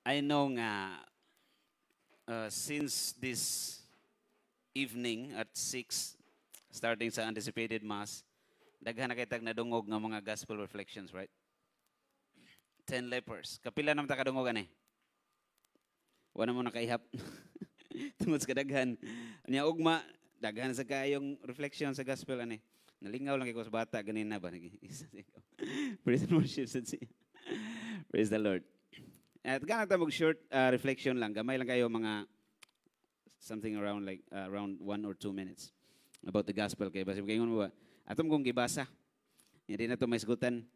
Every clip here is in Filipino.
I know nga since this evening at 6 starting sa anticipated mass, daghan na kay tag nadungog nga mga gospel reflections, right? 10 lepers. Kapila naman ta kadungog ani? Wala mo nakaihap. Tungod sa kadaghan. Nya ugma daghan sa kayong reflection sa gospel ani. Nalingaw lang ko sa bata ganina ba Praise and worship sa siya. Praise the Lord. At ganang ta short reflection lang. Gamay lang kayo mga something around like around 1 or 2 minutes about the gospel kay basi kayon mo ba? Atom kong gibasa. Hindi na to may sigutan.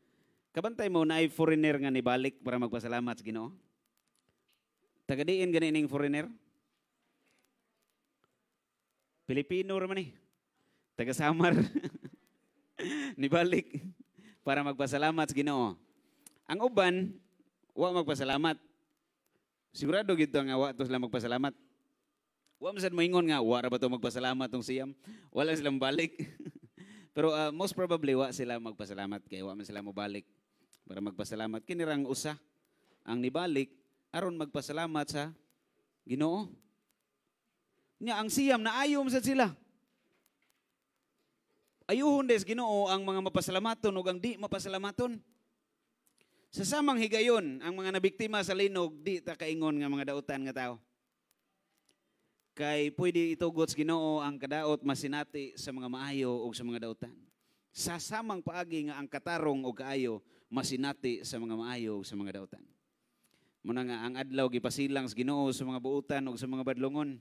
Kabantay mo na ay foreigner nga nibalik para magpasalamat sa Ginoo. Tagadiin ganining foreigner. Pilipino ra man eh. Taga Samar. Nibalik para magpasalamat sa Ginoo. Ang uban wa magpasalamat. Sigurado gid nga wa to sila magpasalamat. Wa man sad moingon nga wa ra ba to magpasalamat tong siyam. Wala silang balik. Pero most probably wa sila magpasalamat kay wa man sila mobalik para magpasalamat kinirang usa ang nibalik aron magpasalamat sa Ginoo. Nya ang siyam na ayom sad sila. Ayuhon des Ginoo ang mga mapasalamaton ug ang di mapasalamaton. Sa samang higayon ang mga nabiktima sa linog di ta kaingon nga mga dautan nga tao. Kay pwede itugot sa Ginoo ang kadaot masinati sa mga maayo o sa mga dautan. Sa samang paagi nga ang katarong o kaayo masinati sa mga maayo o sa mga dautan. Muna nga ang adlaw gipasilang sa Ginoo sa mga buutan o sa mga badlongon.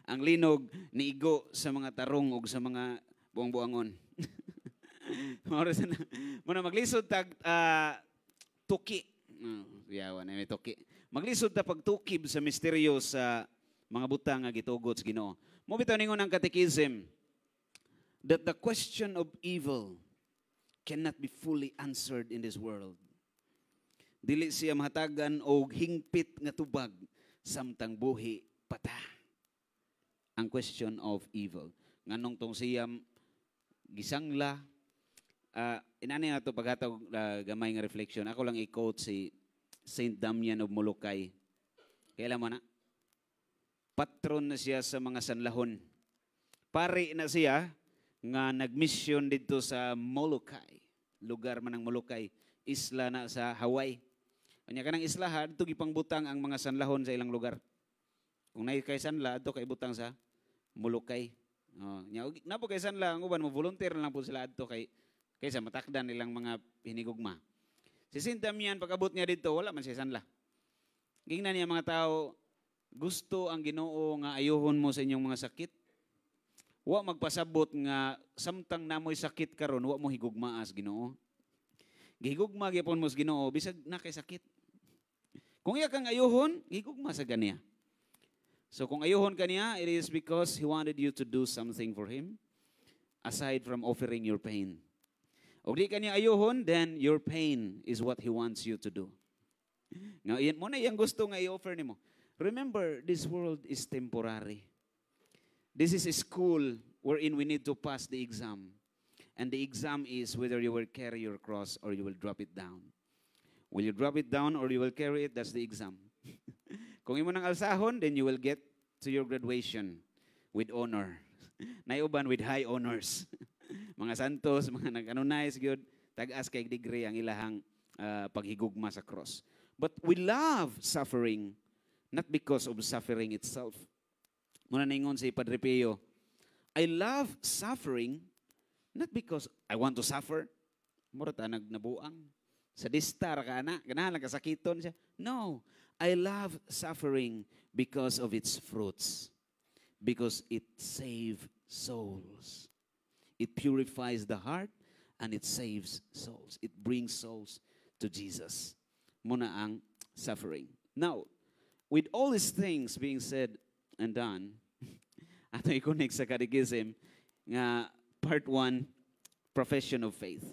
Ang linog niigo sa mga tarong o sa mga buang-buangon. Muna maglisod tag tuki. Yawa na may tuki. Maglisod ta pagtukib sa misteryo sa mga butang nga gitugot sa Ginoo. Mo bitaw ningon ang catechism that the question of evil cannot be fully answered in this world. Dili siya mahatagan og hingpit nga tubag samtang buhi pata. Ang question of evil. Nganong tong siyam gisangla inani nato paghatag gamay nga reflection. Ako lang i-quote si Saint Damian of Molokai. Kailan mo na? Patron na siya sa mga sanlahon. Pari na siya nga nagmisyon dito sa Molokai. Lugar man ng Molokai. Isla na sa Hawaii. Kanya kanang isla ha, dito gipangbutang ang mga sanlahon sa ilang lugar. Kung naay kay sanla, dito kay butang sa Molokai. Napo kay sanla, ang uban mo, volunteer lang po sila dito kaysa matakdan nilang mga hinigugma. Si Saint Damian, pag-abot niya dito, wala man siya sanla. Gingnan niya mga tao, gusto ang Ginoo nga ayuhon mo sa inyong mga sakit. Wa magpasabot nga samtang namoy sakit karon wa mo higugmaas Ginoo. Gihigugma gyapon mo sa Ginoo bisag na kay sakit. Kung iya kang ayuhon, higugma sa ganiya. So kung ayuhon kaniya, it is because He wanted you to do something for Him aside from offering your pain. O di kaniya ayuhon, then your pain is what He wants you to do. Nga mo na iyang gusto nga i-offer nimo. Remember, this world is temporary. This is a school wherein we need to pass the exam. And the exam is whether you will carry your cross or you will drop it down. Will you drop it down or you will carry it? That's the exam. Kung imo nang alsahon, then you will get to your graduation with honor. Naiuban with high honors. Mga santos, mga nag-anonize, good, tag-as kay degree ang ilahang paghigugma sa cross. But we love suffering not because of suffering itself. Muna ningon si Padre Pio, I love suffering not because I want to suffer. Mura ta nagnabuang. Sa distar ka na, ganahan lang kasakiton siya. No, I love suffering because of its fruits. Because it saves souls. It purifies the heart and it saves souls. It brings souls to Jesus. Muna ang suffering. Now, with all these things being said and done, ato i-connect sa catechism nga part 1, profession of faith.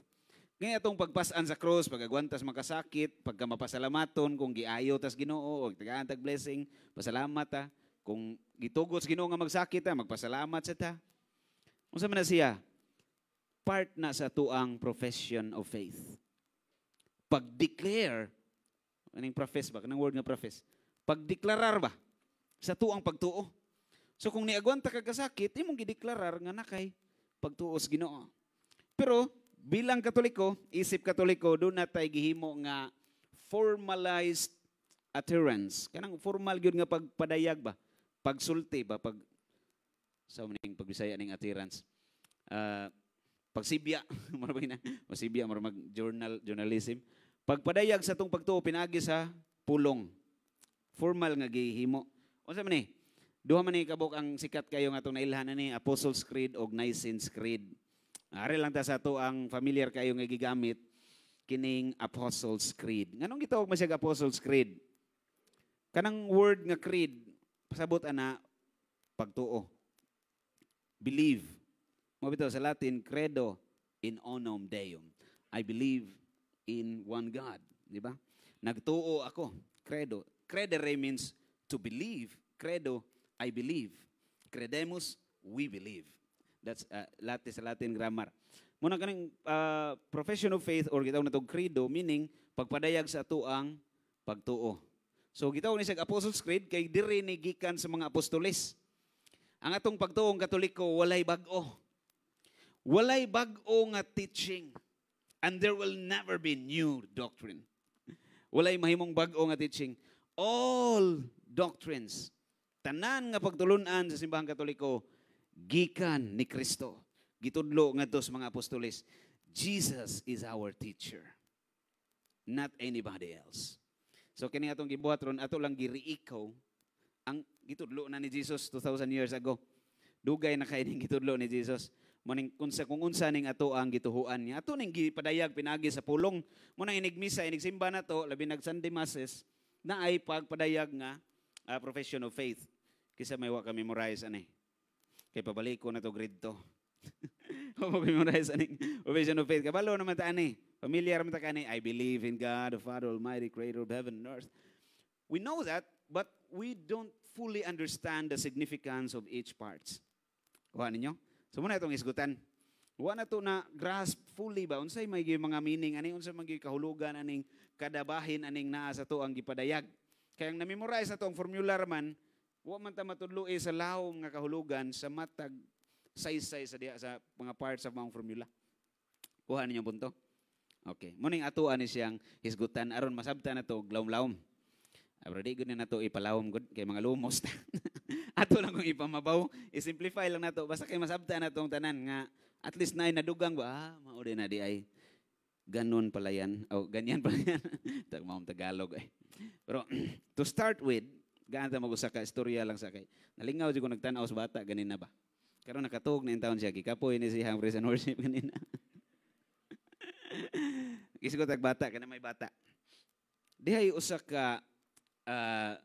Ngayon itong pagpasan sa cross, pagagwantas makasakit, pagka mapasalamaton, kung giayo tas Ginoo, o tagaan tag blessing, pasalamat ta. Kung gitugot sa Ginoo nga magsakit ta, magpasalamat sa ta. Unsa man na siya? Part na sa tuang profession of faith. Pag-declare Kaning profess ba? Kanang word nga profess. Pagdeklarar ba? Sa tuang pagtuo. So kung niagwanta ka kasakit, imong gideklarar nga nakay pagtuos Ginoo. Pero bilang Katoliko, isip Katoliko, doon na tayo gihimo nga formalized utterance. Kanang formal gyud nga pagpadayag ba? Pagsulti ba? Sa maning pagbisaya ning utterance. Pagsibya, masibya mo mag journalism. Pagpadayag sa tong pagtuo pinagi sa pulong. Formal nga gihimo. Unsa man ni? Duha man ni kabuk ang sikat kayo nga itong nailhan ni Apostles' Creed o Nicene Creed. Ari lang ta sa to ang familiar kayo nga gigamit kining Apostles' Creed. Nganong gitawag man siya Apostles' Creed? Kanang word nga creed, pasabot ana pagtuo. Believe. Mo bitaw sa Latin, credo in unum Deum. I believe in one God, di ba? Nagtuo ako, credo. Credere means to believe. Credo, I believe. Credemus, we believe. That's sa Latin grammar. Muna kaning profession of faith or gitawag na itong credo, meaning pagpadayag sa tuang pagtuo. So gitawag ni sa Apostles' Creed kay diri ni gikan sa mga apostoles. Ang atong pagtuong Katoliko walay bag-o. Walay bag-o nga teaching. And there will never be new doctrine. Walay mahimong bag-o nga teaching. All doctrines, tanan nga pagtulunan sa simbahang Katoliko, gikan ni Kristo. Gitudlo ngadto sa mga apostoles, Jesus is our teacher, not anybody else. So kini atong gibuhat ron, ato lang giriikaw ang gitudlo na ni Jesus 2,000 years ago. Dugay na kay ning gitudlo ni Jesus. Maning kung unsa ning ato ang gituhuan niya. Ato ning gipadayag pinagi sa pulong. Mo nang inigmisa inigsimba na to, labi nag Sunday masses na ay pagpadayag nga profession of faith. Kisa may wa ka memorize ani. Kay pabalik ko na to grade 2. Memorize ani profession of faith. Kabalo naman ta ani. Familiar man ta kani, I believe in God, the Father Almighty, creator of heaven and earth. We know that, but we don't fully understand the significance of each parts. Kuha ninyo? So muna itong isgutan. Wa na to na grasp fully ba unsay may mga meaning ani unsay may kahulugan aning kadabahin aning naa sa to ang gipadayag. Kaya ang na-memorize na to ang formula man, wa man ta matudloy sa lahom nga kahulugan sa matag saysay sa diha sa mga parts of mga formula. Kuha ninyo punto. Okay. Muning atuan ni siyang hisgutan aron masabtan na to glawom-lawom. Pero di gud na to ipalawom gud kay mga lumos ta. Ato lang kung ipamabaw, i-simplify lang nato basta kay masabtan na tong tanan nga at least na nadugang ba mao din na di ay ganon pala yan o ganyan pala yan. Tagmaong Tagalog ay. Pero to start with, gaanta mag-usa ka istorya lang sa kay. Nalingaw jud ko nagtan-aw sa bata ganina ba. Karon nakatuog na in taon siya gikapoy ni siyang praise and worship ganina. Kisigot tag bata kana may bata. Dihay usa ka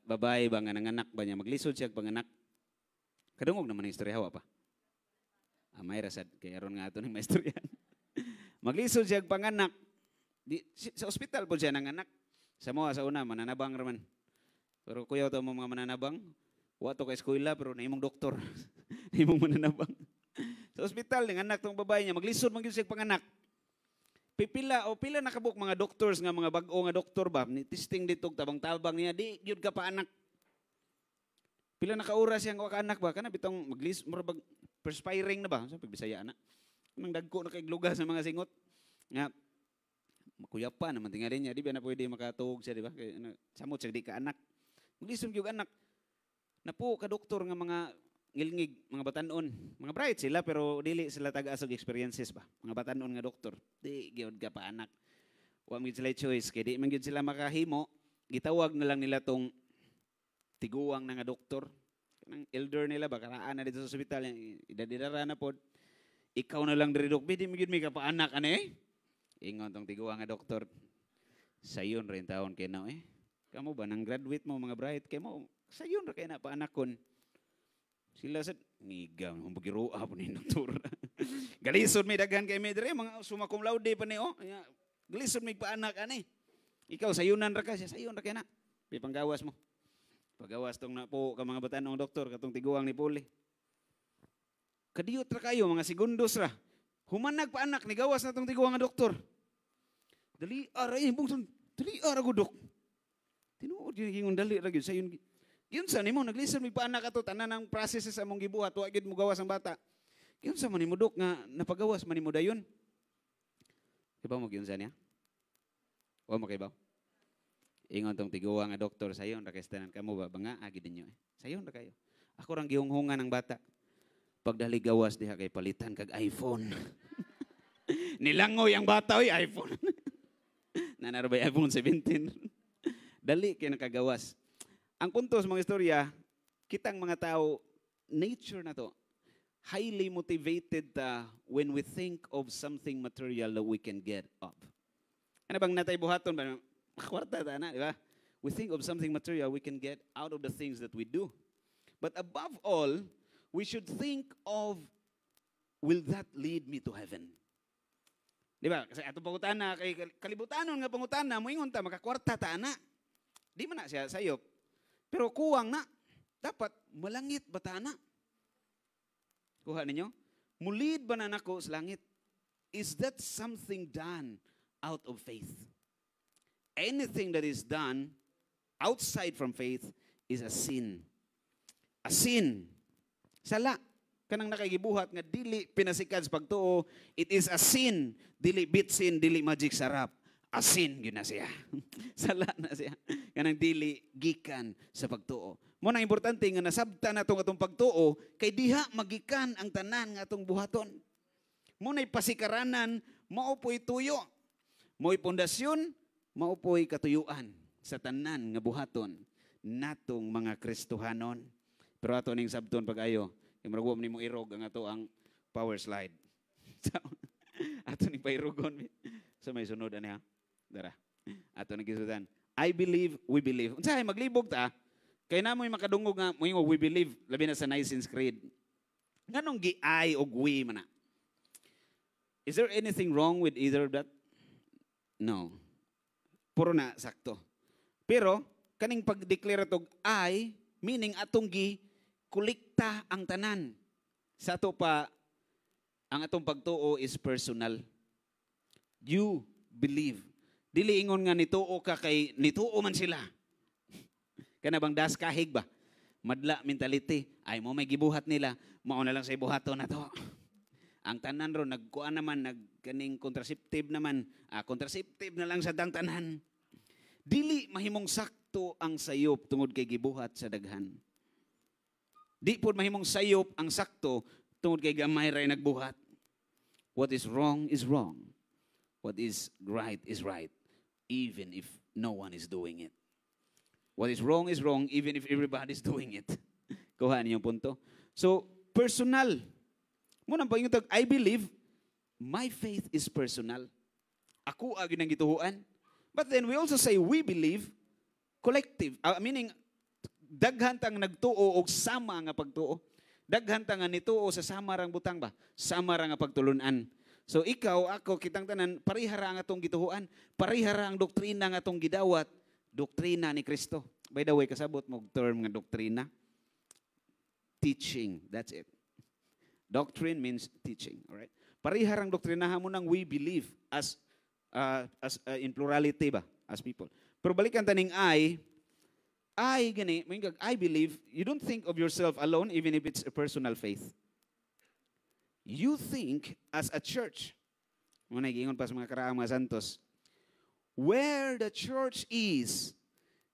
babae ba nga nanganak ba niya maglisod siya panganak. Kadungog naman ang istorya hawa pa. May rasad kay aron nga ato ning maistoryan. Maglisod siya panganak. Sa ospital po siya nanganak. Sa mga sa una mananabang raman. Pero kuya to mo mga mananabang, wa to ka eskwela pero naimong doktor. Naimong mananabang. Sa ospital nanganak tong babae niya maglisod man gyud siya panganak. Pila nakabuk mga doctors nga mga bag-o nga doktor ba ni testing dito tabang-tabang niya di gyud ka pa anak. Pila nakaoras siyang wa ka anak ba kana bitong maglis murag perspiring na ba sa pagbisaya ana. Nang dagko na kay gluga sa mga singot nga makuyapan naman tingali niya di ba na pwede makatuog siya di ba kay samot siya di ka anak. Maglisod gyud anak. Napo ka doktor nga mga ngilngig, mga batanon. Mga bright sila pero dili sila taga-asog experiences ba. Mga batanon nga doktor. Di gyud ka pa anak. Wa man sila choice kay di man gyud sila makahimo. Gitawag na lang nila tong tiguang na nga doktor. Kanang elder nila ba karaan na dito sa ospital idadidara na pod. Ikaw na lang diri dok, di man gyud mi ka pa anak ani. Ingon tong tiguang nga doktor. Sayon rin taon kay na Kamo ba nang graduate mo mga bright kay mo sayon ra kay na pa anakon. Sila sa ngigaw ng bagirua po ni doktor. Galisod may daghan kay medre mga summa cum laude pa ni Galisod may paanak ani. Ikaw sayunan ra ka siya sayon ra kay na. Pipanggawas mo. Pagawas tong na po ka mga batanong doktor katong tiguang ni Puli. Kadiyot ra kayo mga segundos ra. Humanag pa anak ni gawas na tong tiguang nga doktor. Dali ara bungson. Dali ara gudok. Tinuod yun, gingon dali ra gyud sa yun. Yun sa nimo, nag-listen mi pa anak ato, tanan ng process sa among gibuhat, wa gyud mo gawas ang bata. Yun sa man nimo dok nga napagawas man nimo dayon. Iba mo yun sa niya? Wa mo kay ba? Ingon tong tiguwa nga doktor sayon ra kay tanan kamo ba banga agi dinyo eh. Sayon ra kayo. Ako rang gihunghungan ng bata. Pagdali gawas diha kay palitan kag iPhone. Nilangoy ang bata oy iPhone. Nanarabay iPhone 17. Dali kay nakagawas. Ang punto sa mga istorya, kitang mga tao, nature na to, highly motivated when we think of something material that we can get of. Ano bang natay buhaton ba? Kwarta ta na, di ba? We think of something material we can get out of the things that we do. But above all, we should think of, will that lead me to heaven? Di ba? Kasi atong pangutana, kay kalibutanon nga pangutana, moingon ta, makakwarta ta na. Di man na siya sayop. Pero kuwang na, dapat malangit ba ta na? Kuha ninyo? Mulid ba na nako sa langit? Is that something done out of faith? Anything that is done outside from faith is a sin. A sin. Sala. Kanang nakagibuhat nga dili pinasikad sa pagtuo, it is a sin. Dili bitsin, dili magic sarap. A sin yun na siya. Sala na siya. Kanang dili gikan sa pagtuo. Mo nang importante nga nasabta na atong pagtuo kay diha magikan ang tanan nga atong buhaton. Mo nay pasikaranan, mao po'y tuyo. Mo'y pundasyon, mao po'y katuyuan sa tanan nga buhaton natong mga Kristohanon. Pero ato ning sabton pag-ayo, imragwa nimo irog ang ato ang power slide. So, ato ning pairogon sa may sunod ani ha. Dara. Ato ning gisudan. I believe, we believe. Unsay maglibog ta? Kay namoy makadungog nga moingon we believe labi na sa Nicene Creed. Nganong gi-I og we man na? Is there anything wrong with either of that? No. Puro na sakto. Pero kaning pag-declare tog I, meaning atong gi-kolekta ang tanan. Sa ato pa, ang atong pagtuo is personal. You believe. Dili ingon nga nituo ka kay nituo man sila. Kana bang das kahig ba? Madla mentality. Ay mo may gibuhat nila, mao na lang sa ibuhaton na to. Ang tanan ro nagkuan naman nagkaning contraceptive naman, contraceptive na lang sa dang tanan. Dili mahimong sakto ang sayop tungod kay gibuhat sa daghan. Di pod mahimong sayop ang sakto tungod kay gamay ra nagbuhat. What is wrong is wrong. What is right, even if no one is doing it. What is wrong, even if everybody is doing it. Kuha niyo punto. So, personal. Muna pa yung I believe, my faith is personal. Ako agin ang gituhuan. But then we also say we believe, collective. Meaning, daghan tang nagtuo o sama nga pagtuo. Daghan tang nga nituo sa sama rang butang ba? Sama rang nga pagtulunan. So ikaw, ako, kitang tanan, parihara ang atong gituhuan, parihara ang doktrina nga atong gidawat, doktrina ni Kristo. By the way, kasabot mo term nga doktrina. Teaching, that's it. Doctrine means teaching, all right? Pariharang doktrinahan mo nang we believe as in plurality ba, as people. Pero balikan taning I gani, I believe, you don't think of yourself alone even if it's a personal faith. You think as a church. Muna giingon pa sa mga karaang mga santos. Where the church is,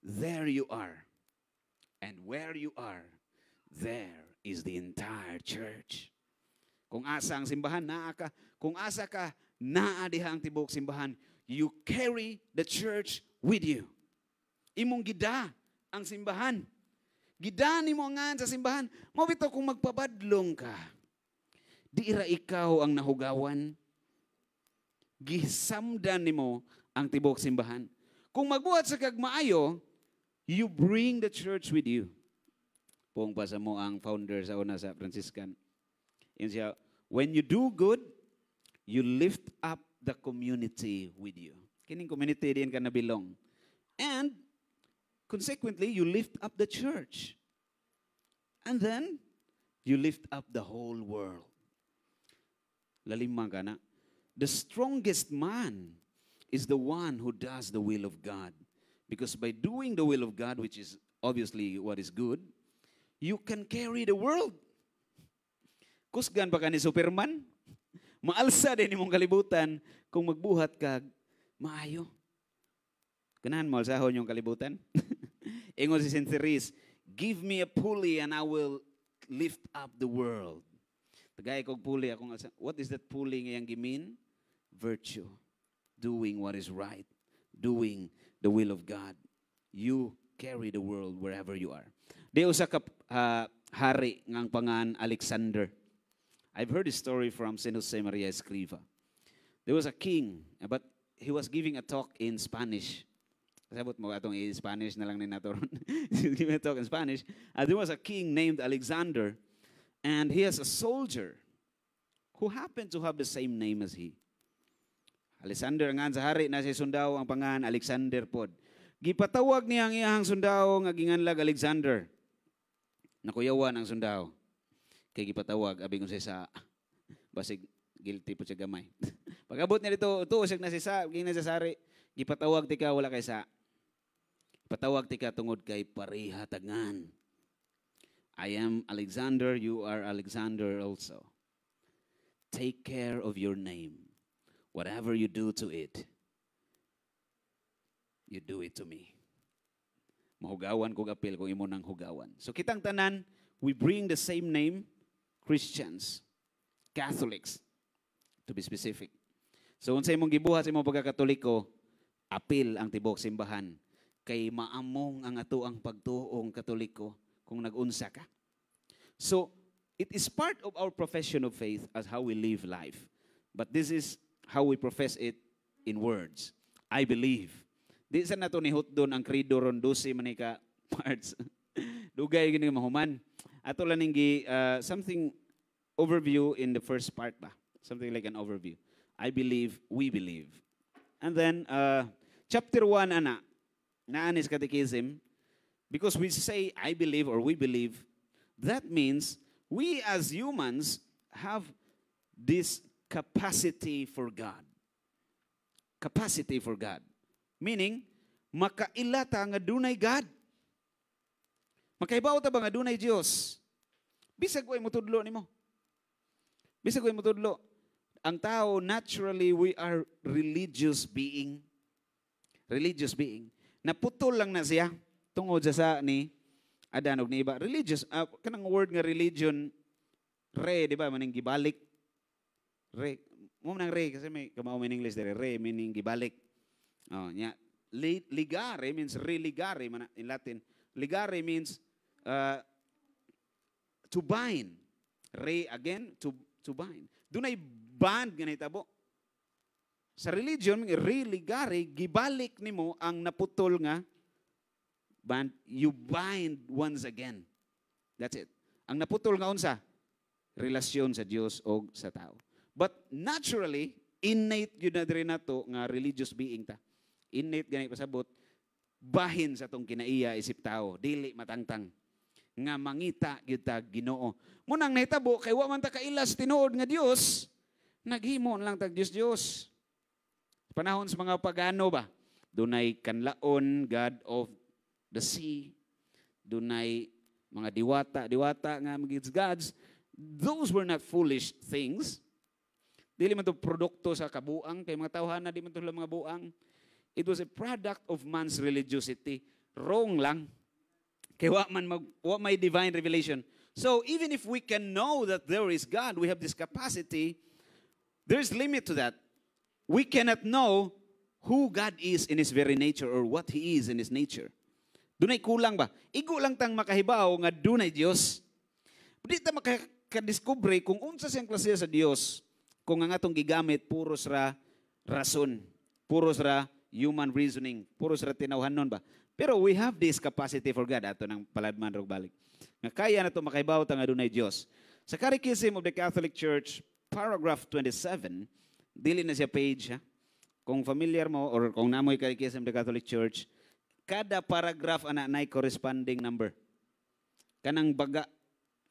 there you are. And where you are, there is the entire church. Kung asa ang simbahan, naa ka. Kung asa ka, naa diha ang tibok simbahan. You carry the church with you. Imong gida ang simbahan. Gida ni mo nga sa simbahan. Mabito kung magpabadlong ka. Di ra ikaw ang nahugawan. Gisamdan nimo ang tibok simbahan. Kung magbuhat sa kagmaayo, you bring the church with you. Pong pasa mo ang founder sa una sa Franciscan. Yun siya, when you do good, you lift up the community with you. Kining community din ka na belong. And, consequently, you lift up the church. And then, you lift up the whole world. Lalimang ka na. The strongest man is the one who does the will of God. Because by doing the will of God, which is obviously what is good, you can carry the world. Kusgan pa ka ni Superman? Maalsa din imong kalibutan kung magbuhat ka maayo. Ganahan mo alsahon yung kalibutan? Ingon si St. Therese, give me a pulley and I will lift up the world. Tagay kog pulley akong alsa. What is that pulley ngayang gimin? Virtue. Doing what is right. Doing the will of God. You carry the world wherever you are. Di usa ka hari ngang pangan Alexander. I've heard a story from St. Jose Maria Escriva. There was a king, but he was giving a talk in Spanish. Sabot mo atong i-Spanish na lang ni naturon. Giving a talk in Spanish. There was a king named Alexander, and he has a soldier who happened to have the same name as he. Alexander nga sa hari na si sundao ang pangan Alexander pod. Gipatawag niya ang iyang sundao nga ginganlag Alexander. Nakuyawan ang sundao. Kay gipatawag abi kun sa basig guilty po siya gamay. Pag-abot niya dito, tuusag na si sa, ging na sa sari, gipatawag tika wala kay sa. Patawag tika tungod kay pareha tagngan. I am Alexander, you are Alexander also. Take care of your name. Whatever you do to it, you do it to me. Mahugawan kog apil kung imo nang hugawan. So kitang tanan, we bring the same name, Christians, Catholics, to be specific. So unsay imong gibuhat sa imong pagkakatoliko, apil ang tibok simbahan kay maamong ang ato ang pagtuong Katoliko kung nag-unsa ka. So it is part of our profession of faith as how we live life. But this is how we profess it in words. I believe. Di sa nato ni hutdon ang credo ron 12 manika parts. Dugay gini mahuman. Ato lang ning something overview in the first part ba. Something like an overview. I believe, we believe. And then chapter 1 ana naanis catechism, because we say I believe or we believe, that means we as humans have this capacity for God. Capacity for God. Meaning, makailata nga dunay God. Makaibaw ta ba nga dunay Dios? Bisag ko'y mutudlo nimo. Bisag ko'y mutudlo. Ang tao, naturally, we are religious being. Religious being. Naputol lang na siya tungod sa ni Adan og ni iba. Religious, kanang word nga religion, re, di ba, maning gibalik. Re, mo nang re, kasi may kamao in English dire, re, meaning gibalik. Oh, nya. Ligare means religare in Latin. Ligare means to bind. Re again, to bind. Dunay band nga nahitabo. Sa religion, religare, gibalik nimo ang naputol nga band, you bind once again. That's it. Ang naputol nga unsa? Relasyon sa Dios o sa tao. But naturally, innate yun na rin nato nga religious being ta. Innate ganit pasabot, bahin sa tong kinaiya isip tao, dili matangtang nga mangita gyud ta Ginoo. Munang nahitabo kay wa man ta kailas tinuod nga Dios, naghimo lang tag Dios. Panahon sa mga pagano ba? Dunay kanlaon, God of the sea. Dunay mga diwata nga mga gods. Those were not foolish things. Dili man to produkto sa kabuang kay mga tawhana di man to mga buang. It was a product of man's religiosity. Wrong lang. Kaya wa may divine revelation. So even if we can know that there is God, we have this capacity, there's limit to that. We cannot know who God is in His very nature or what He is in His nature. Dunay kulang ba? Igo lang tang makahibaw nga dunay Dios. Di ta makadiskubre kung unsa siyang klase sa Dios kung ang atong gigamit puros ra rason, puros ra human reasoning, puros ra tinawhanon ba? Pero we have this capacity for God. Ato nang paladman rog balik. Nga kaya na ito makahibaw ta nga dunay Dios. Sa Catechism of the Catholic Church, paragraph 27, dili na siya page, ha? Kung familiar mo or kung namoy Catechism of the Catholic Church, kada paragraph ana nay corresponding number. Kanang baga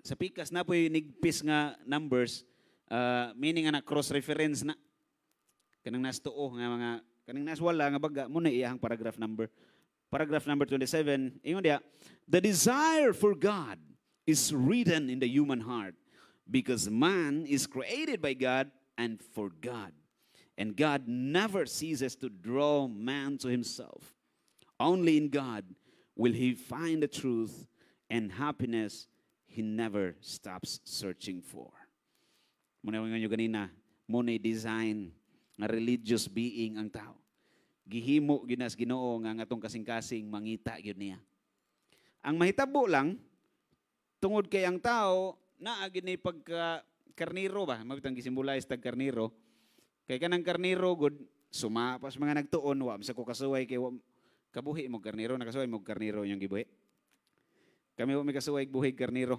sa pikas na po'y nigpis nga numbers, meaning ana cross reference na. Kanang nastuo nga mga kanang naswala nga baga mo na iyang paragraph number paragraph number 27, ingon dia, the desire for God is written in the human heart because man is created by God and for God. And God never ceases to draw man to himself. Only in God will he find the truth and happiness he never stops searching for. Muna ko nyo ganina, muna design nga religious being ang tao. Gihimo ginas Ginoo nga atong kasing-kasing mangita gyud niya. Ang mahitabo lang tungod kay ang tao naa gini pagka karniro ba, mabitang gisimbolize tag karniro. Kay kanang karniro gud sumapas mga nagtuon wa sa ko kasuway kay kabuhi mo karniro, nakasuway mo karniro yung gibuhi. Kami wa may kasuway buhi karniro.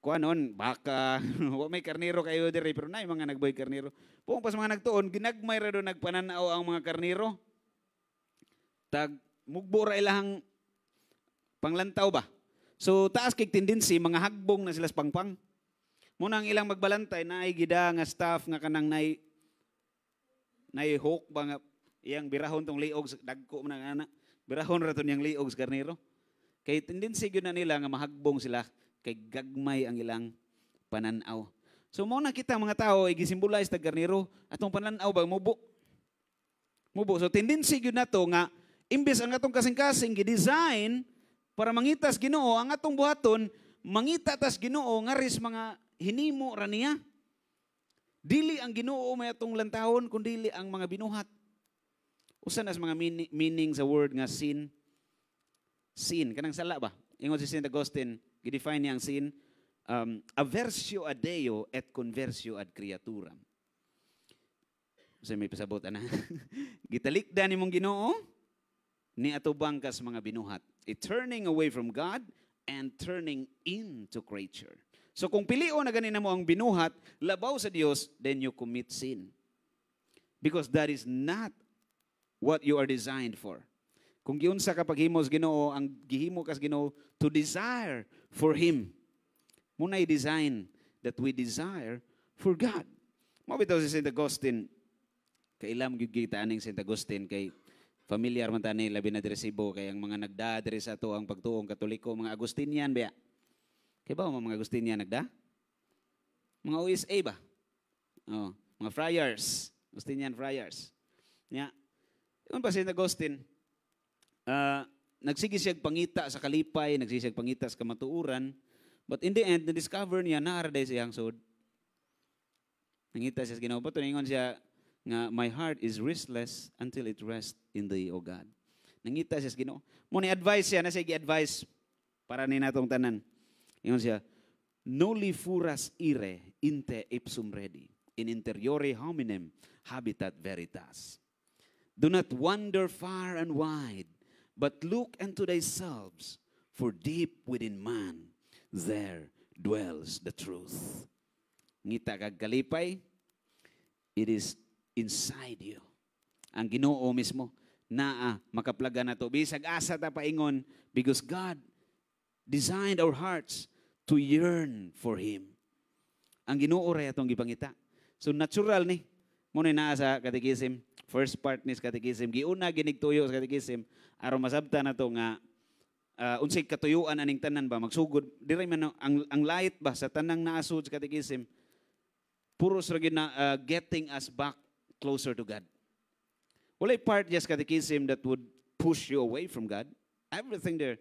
Kuanon, baka, wa may karniro kayo diri, pero na mga nagbuhi karniro. Pung pas mga nagtuon, ginagmay ra do nagpananaw ang mga karniro. Tag, mugbo ra ilahang panglantaw ba? So, taas kay tendency, mga hagbong na sila sa pangpang. Muna ang ilang magbalantay, naay gida nga staff nga kanang naay hook ba nga, iyang birahon tong liog, dagko man nga anak, birahon ra to niyang liog sa karniro. Kay tendency yun na nila nga mahagbong sila, kay gagmay ang ilang pananaw. So mo nakita mga tao ay gisimbolize tag karniro atong pananaw ba mubo. Mubo. So tendency gyud nato nga imbes ang atong kasing-kasing gi-design para mangitas Ginoo ang atong buhaton mangita tas Ginoo nga ris mga hinimo ra niya. Dili ang Ginoo may atong lantahon kundi ang mga binuhat. Usa na sa mga meaning sa word nga sin. Sin kanang sala ba? Ingon si Saint Augustine, gidefine niya ang sin, aversio ad Deo et conversio ad creaturam. So may pasabot ana. Gitalikdan nimong Ginoo ni atubang kas mga binuhat. Turning away from God and turning into creature. So kung pilion na ganina mo ang binuhat, labaw sa Dios, then you commit sin. Because that is not what you are designed for. Kung giunsa ka paghimos Ginoo, ang gihimo kas Ginoo to desire for Him. Muna'y design that we desire for God. Mo bitaw si Saint Augustine, kailam gyud kita aning Saint Augustine kay familiar man tani labi na diri sa Cebu kay ang mga nagda diri sa ato ang pagtuong Katoliko, mga Agustinian ba? Kay ba mga Agustinian nagda? Mga OSA ba? Oh, mga friars, Agustinian friars. Nya, yun pa Saint Augustine, nagsige siya pangita sa kalipay, nagsige siya pangita sa kamatuuran, but in the end, na-discover niya na araday siyang sod. Nangita siya sa Ginoo, but ningon siya nga, my heart is restless until it rests in thee, O God. Nangita siya sa Ginoo. Muna advice siya, na siya gi-advise para ni natong tanan. Ingon siya, noli furas ire inte ipsum redi, in interiore hominem habitat veritas. Do not wander far and wide, but look unto thyself, for deep within man, there dwells the truth. Ngita kag kalipay, it is inside you. Ang Ginoo mismo, naa makaplaga na to. Bisag asa ta paingon, because God designed our hearts to yearn for Him. Ang Ginoo ray atong gipangita. So natural ni, muna naa sa Catechism, first part ni sa Catechism, giuna ginigtuyo sa Catechism, aron masabta na to nga, unsay katuyuan aning tanan ba, magsugod, diray man ang light ba, sa tanang naasud sa Catechism, puros ra gid na getting us back closer to God. Walay part just Catechism that would push you away from God. Everything there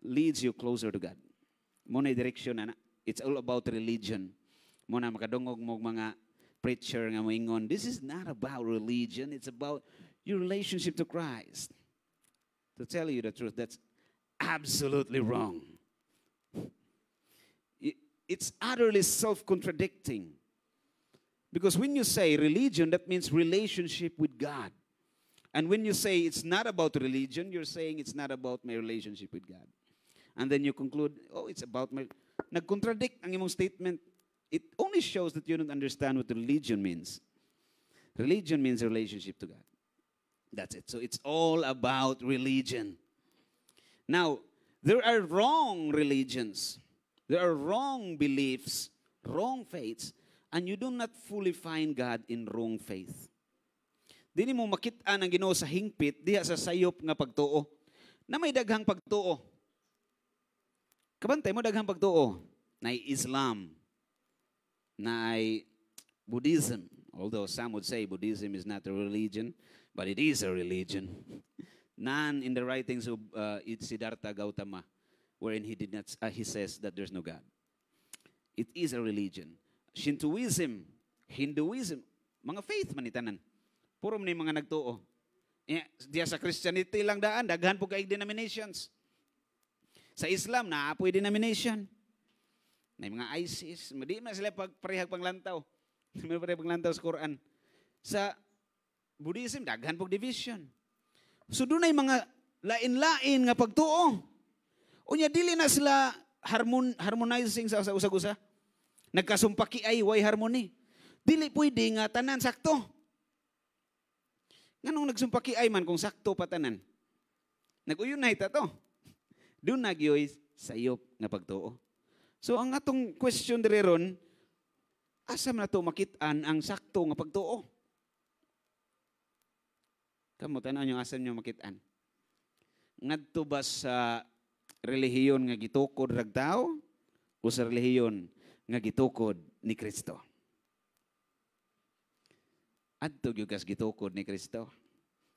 leads you closer to God. Muna direksyon na. It's all about religion. Muna makadungog mo mga preacher nga moingon, this is not about religion, it's about your relationship to Christ. To tell you the truth, that's absolutely wrong. It's utterly self-contradicting. Because when you say religion, that means relationship with God. And when you say it's not about religion, you're saying it's not about my relationship with God. And then you conclude, oh, it's about my... Nag-contradict ang imong statement. It only shows that you don't understand what religion means. Religion means relationship to God. That's it. So it's all about religion. Now, there are wrong religions. There are wrong beliefs, wrong faiths, and you do not fully find God in wrong faith. Dili mo makit-an ang Ginoo sa hingpit, diha sa sayop nga pagtuo. na may daghang pagtuo. Kabantay mo daghang pagtuo. Na Islam, na Buddhism. Although some would say Buddhism is not a religion, but it is a religion. None in the writings of Siddhartha Gautama, wherein he says that there's no God. It is a religion. Shintoism, Hinduism, mga faith man itanan. Puro man mga nagtuo. Diya sa Christianity lang daan, daghan po kaig denominations. Sa Islam, naapoy denomination. May mga ISIS, di na sila parehag panglantaw. May parehag panglantaw sa Quran. Sa Buddhism, daghan po division. So doon ay mga lain-lain nga pagtuo. Unya dili na sila harmonizing sa usag-usa. Nagkasumpaki ay way harmony. Dili pwede nga tanan sakto. Nganong nagsumpaki ay man kung sakto pa tanan? Nag-uyunay ta to. Doon nagyoy sayop nga pagtuo. So ang atong question dire ron, asa man nato makit-an ang sakto nga pagtuo? Kamo tanan yung asa nyo makit-an? Ngadto ba sa relihiyon nga gitukod rag tao o sa relihiyon nga gitukod ni Kristo? Adto gyud kas gitukod ni Kristo.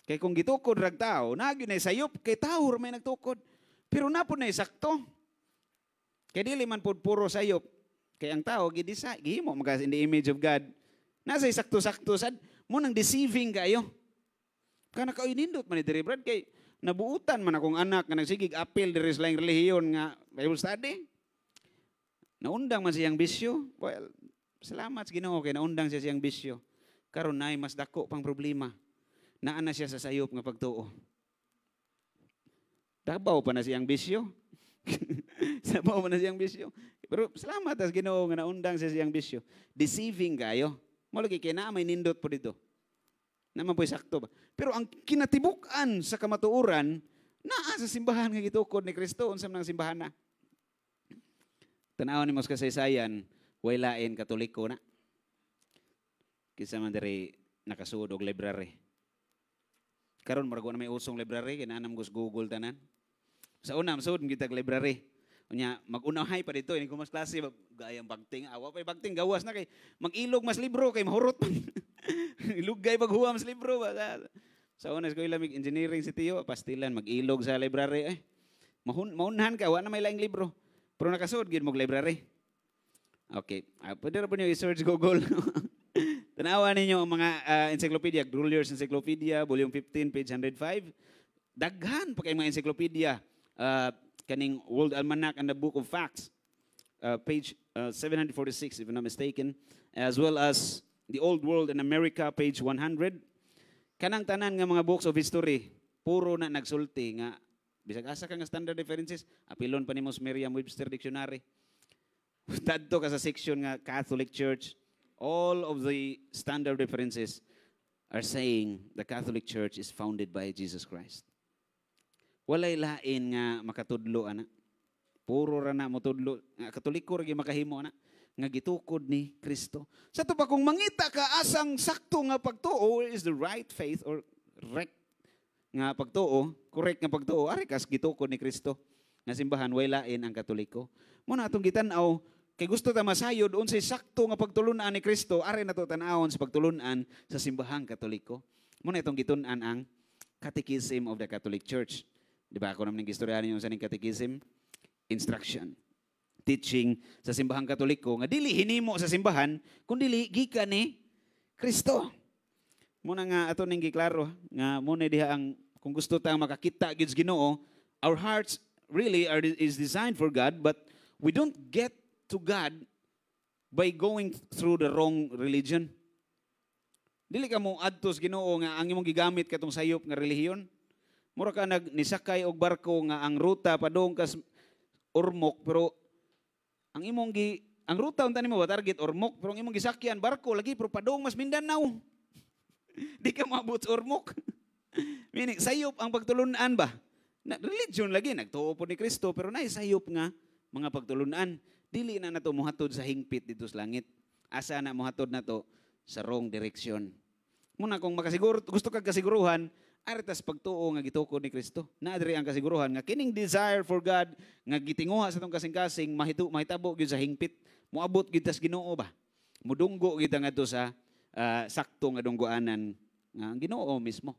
Kay kung gitukod rag tao, nagyo na sayop kay tao may nagtukod. Pero napod na sakto. Kay dili man pud puro sayop. Kay ang tao gihimo magas in the image of God. Nasa sakto-sakto sad mo nang deceiving kayo. Kana ka inindot man diri brad kay nabuutan man akong anak nga nagsigig appeal diri sa laing relihiyon nga Bible study. Naundang man siyang bisyo. Well, salamat sa Ginoo kay naundang siya siyang bisyo. Karon nay mas dako pang problema. Naa na siya sa sayop nga pagtuo. Tabaw pa na siyang bisyo. Sabaw pa na siyang bisyo. Pero salamat as Ginoo nga naundang siya siyang bisyo. Deceiving kayo. Mo lagi kay naa may nindot po dito. Naman po'y sakto ba? Pero ang kinatibukan sa kamatuuran, naa sa simbahan nga gitukod ni Kristo, unsam nang simbahan na. Tanaw ni mos kasaysayan, way lain Katoliko na. Kisa man diri nakasuod og library. Karon murag na may usong library, kinanam gus Google tanan. Sa una, masud gitag library. Unya, mag-unahay pa dito, ini ko mas klase, gayang bagting, awa pa bagting, gawas na kay, mag-ilog mas libro, kay mahurot man. Ilugay paghuwa mas libro. Sa una, ko ilamig engineering si Tiyo, pastilan, mag-ilog sa library. Maunahan ka, wala na may laing libro. Pero nakasuod, gid mo library. Okay, pwede rin po nyo i-search Google. Tanawa ninyo ang mga encyclopedia, Grulier's Encyclopedia, Volume 15, page 105. Daghan pa kayong mga encyclopedia. Kaning World Almanac and the Book of Facts, page 746, if I'm not mistaken, as well as the Old World in America, page 100. Kanang tanan nga mga books of history, puro na nagsulti nga, bisag asa ka nga standard references, apilon pa ni Mos Merriam-Webster Dictionary. Tadto ka sa section nga Catholic Church, all of the standard references are saying the Catholic Church is founded by Jesus Christ. Walay lain nga makatudlo ana. Puro ra na mo tudlo. Katoliko ra gyud makahimo ana nga gitukod ni Kristo. Sa to pa kung mangita ka asang sakto nga pagtuo is the right faith or correct nga pagtuo, correct nga pagtuo, ari kas gitukod ni Kristo. Nga simbahan way lain ang Katoliko. Mo na atong gitan-aw kay gusto ta masayod unsay sakto nga pagtulunan ni Kristo, ari nato tan-awon sa pagtulunan sa simbahang Katoliko. Mo na itong gitun-an ang Catechism of the Catholic Church. Di ba ako naman ng istoryahan yung sa ning catechism? Instruction. Teaching sa simbahang Katoliko nga dili hinimo sa simbahan kundi gikan ni Kristo. Muna nga ato ning giklaro nga muna diha ang kung gusto tang makakita gyud sa Ginoo, our hearts really is designed for God, but we don't get to God by going through the wrong religion. Dili ka mo adto sa Ginoo nga ang imong gigamit katong sayop nga relihiyon. Mura ka nisakay og barko nga ang ruta padung kas Ormoc, pero ang ruta unta nimo target Ormoc, pero ang imong gisakyan barko lagi pero padung mas Mindanao. Di ka maabot sa Ormoc. Meaning sayop ang pagtulunan ba? Na religion lagi nagtuo po ni Kristo pero nay sayop nga mga pagtulunan. Dili na nato mohatod sa hingpit dito sa langit. Asa na mohatod nato sa wrong direction. Muna kung gusto kag kasiguruhan, aritas pagtuo nga gitukod ni Kristo. Naadri ang kasiguruhan nga kining desire for God nga gitinguha sa tong kasing-kasing mahitabo gyud sa hingpit, moabot gyud tas Ginoo ba. Mudunggo gyud ngadto sa sakto nga dunggoanan nga ang Ginoo mismo.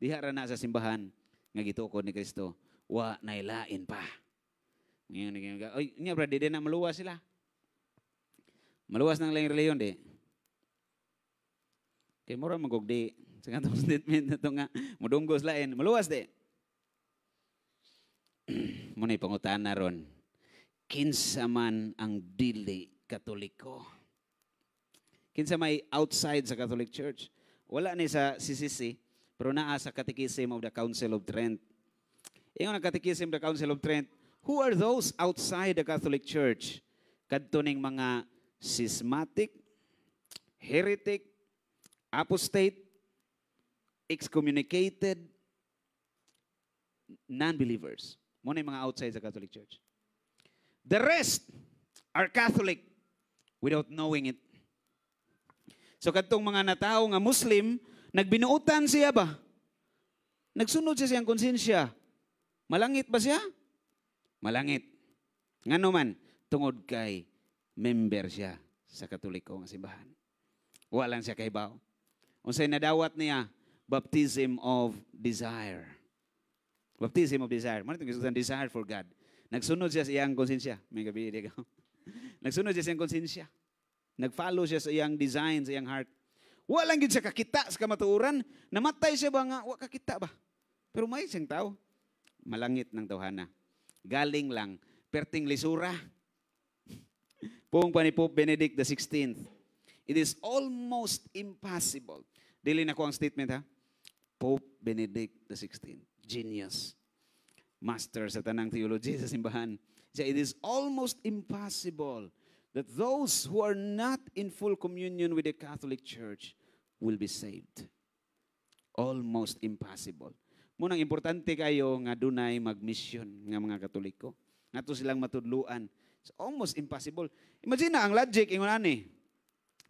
Diha ra na sa simbahan nga gitukod ni Kristo, wa nailain pa. Ngayon, oy, nya bra di na maluwas sila. Maluwas nang laing reliyon di. Kay mura magugdi. Sa katong statement na ito nga, mudunggos lain, maluwas di. Muna'y pangutana ron. Kinsa man ang dili Katoliko? Kinsa may outside sa Catholic Church? Wala ni sa CCC, pero naa sa Catechism of the Council of Trent. Ingon ang Catechism of the Council of Trent, who are those outside the Catholic Church? Kadto ning mga schismatic, heretic, apostate, excommunicated, non-believers. Muna yung mga outside sa Catholic Church. The rest are Catholic without knowing it. So kadtong mga natao nga Muslim, nagbinuutan siya ba? Nagsunod siya siyang konsensya. Malangit ba siya? Malangit. Ngano man, tungod kay member siya sa Katoliko nga simbahan. Walang siya kay baw. Unsay nadawat niya, baptism of desire. Baptism of desire. Ano itong desire for God? Nagsunod siya sa iyang konsensya. May gabi, di ka. Nagsunod siya sa iyang konsensya. Nag-follow siya sa iyang design, sa iyang heart. Walang yun siya kakita sa kamatuuran. Namatay siya ba nga? Wala kakita ba? Pero may siyang tao. Malangit ng tawhana. Galing lang. Perting lisura. Pong pa ni Pope Benedict XVI. It is almost impossible. Dili na ko ang statement ha. Pope Benedict XVI. Genius. Master sa tanang theology sa simbahan. It is almost impossible that those who are not in full communion with the Catholic Church will be saved. Almost impossible. Munang importante kayo nga dunay mag-mission nga mga Katoliko. Nato silang matudluan. It's almost impossible. Imagine na ang logic ingon ani.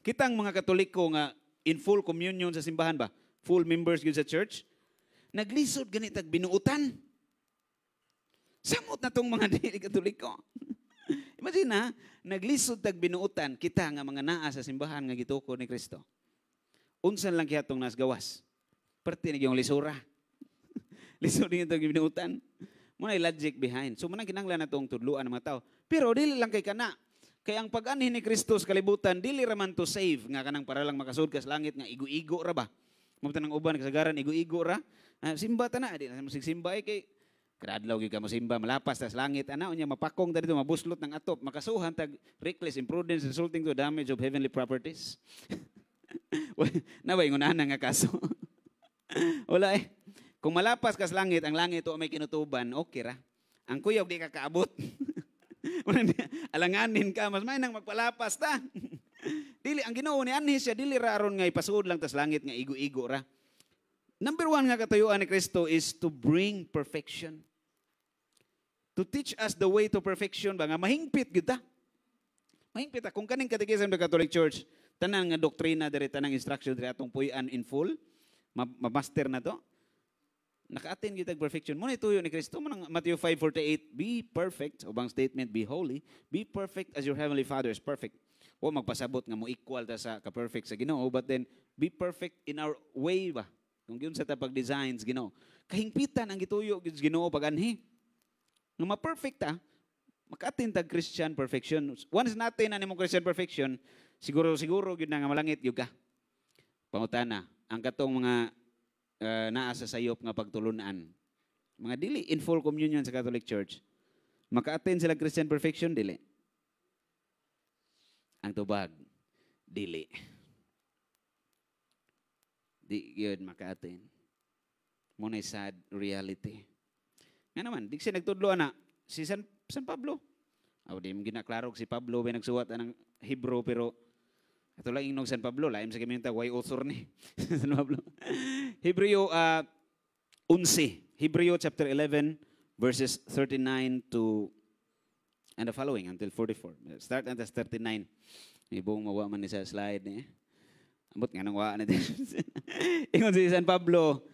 Kitang mga Katoliko nga in full communion sa simbahan ba? Full members gyud sa church. Naglisod ganitag binuutan. Samot na tong mga dili Katoliko. Imagine na, naglisod tag binuutan kita nga mga naa sa simbahan nga gitukod ni Kristo. Unsan lang kihatong nas gawas? Perti ni yung lisura. Lisod ni itong binuutan. Muna logic behind. So muna kinanglan na itong tudluan ng mga tao. Pero dili lang kay kana. Kaya ang pag-anhin ni Kristo sa kalibutan, dili raman to save nga kanang para lang makasud ka sa langit nga igo-igo ra ba? Mabta ng uban kasagaran igo-igo ra. Simba ta na, di na mo simba kay kadadlaw gyud ka mo simba malapas ta sa langit ana unya mapakong ta dito mabuslot ng atop makasuhan tag reckless imprudence resulting to damage of heavenly properties. Naway ngunahan nga kaso. Wala eh. Kung malapas ka sa langit, ang langit o may kinutuban, okay ra. Ang kuyog di ka kaabot. Alanganin ka, mas may nang magpalapas ta. Dili, ang Ginoo ni anhi siya, dili raron nga ipasuod lang tas langit nga igo-igo ra. Number one nga katuyuan ni Kristo is to bring perfection. To teach us the way to perfection ba nga mahingpit gyud ta. Mahingpit ta kung kaning Catechism ng Catholic Church, tanan nga doktrina diri tanang instruction diri atong puy-an in full, ma-master na to. Naka-attain gyud perfection. Muna ituyo ni Kristo man Matthew 5:48, be perfect, ubang statement, be holy, be perfect as your heavenly Father is perfect. O magpasabot nga mo equal ta sa ka-perfect sa Ginoo, but then be perfect in our way ba? Kung yun sa tapag designs Ginoo. Kahingpitan ang gituyo gyud Ginoo pag-anhi. Nga ma-perfect ta, maka-attain tag Christian perfection. Once natin na nimong Christian perfection, siguro gyud na nga malangit gyud ka. Pangutana, ang katong mga naa sa sayop nga pagtulunan. Mga dili in full communion sa Catholic Church. Maka-attain sila Christian perfection, dili. Ang tubag, dili. Di yun maka-attain. Muna sad reality. Nga naman, di siya nagtudloan na si San Pablo. Di mo ginaklaro si Pablo may nagsuwat ng Hebrew pero ito lang ingnog San Pablo, laim sa kaminta, why author ni San Pablo. Hebreo 11, Hebreo chapter 11, verses 39 to, and the following, until 44. Start at 39. May buong mawa man ni sa slide ni. Ambot nga nang waa natin. Ingon si San Pablo,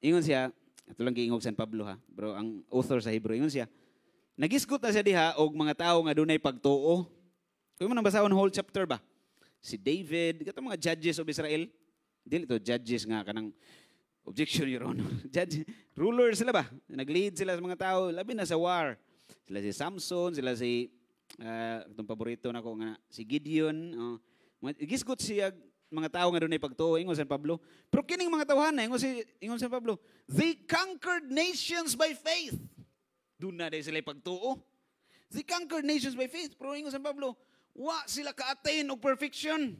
Ingon siya, ato lang giingog San Pablo ha, bro, ang author sa Hebrew, ingon siya, nagisgot na siya diha og mga tao nga dunay pagtuo. Kung mo nang basahon whole chapter ba? Si David, katong mga judges of Israel, dili to judges nga kanang objection, Your Honor. Judge, rulers sila ba? Nag-lead sila sa mga tao, labi na sa war. Sila si Samson, sila si, itong paborito na ko nga, si Gideon. Gisgot siya mga tao nga doon ay pagtuo, ingon San Pablo. Pero kining mga tawhan na, ingon San Pablo, they conquered nations by faith. Doon na dahil sila pagtuo. They conquered nations by faith. Pero ingon San Pablo, wa sila ka-attain og perfection.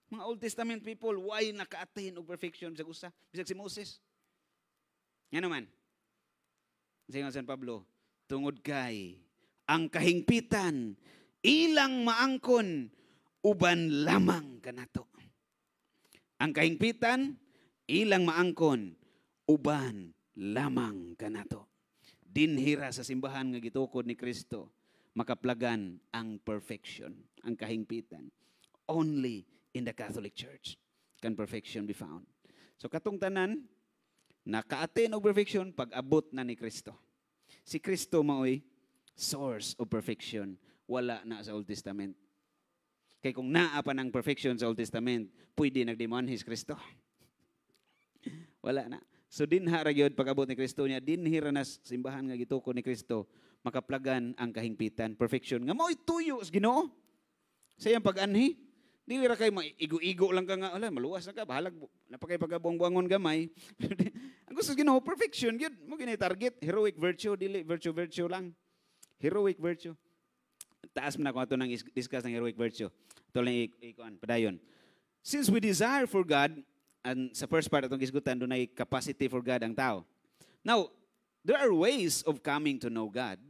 Mga Old Testament people, why naka-attain og perfection? Bisag usa, bisag si Moses. Nga naman, ingon San Pablo, tungod kay ang kahingpitan, ilang maangkon, uban lamang kanato. Ang kahingpitan, ilang maangkon, uban lamang kanato. Dinhira sa simbahan nga gitukod ni Kristo, makaplagan ang perfection, ang kahingpitan. Only in the Catholic Church can perfection be found. So katong tanan, naka-attain og perfection pag abot na ni Kristo. Si Kristo maoy source of perfection, wala na sa Old Testament. Kay kung naa pa ng perfection sa Old Testament, pwede nagdemonhis Kristo. Wala na. So dinha ra gyud pag abot ni Kristo niya, dinhira na simbahan nga gitukod ni Kristo, makaplagan ang kahingpitan, perfection nga mao'y tuyo sa Ginoo. Sa iyang pag-anhi, dili ra kay maigo-igo lang ka nga, ala maluwas na ka, bahalag na pa kay pagabong-buangon gamay. Ang gusto sa Ginoo, perfection gyud. Mo ginay target, heroic virtue, dili virtue lang. Heroic virtue. Taas mo na kung ito nang discuss ng heroic virtue. Ito lang ikuan, padayon. Since we desire for God, and sa first part itong gisgutan, doon ay capacity for God ang tao. Now, there are ways of coming to know God.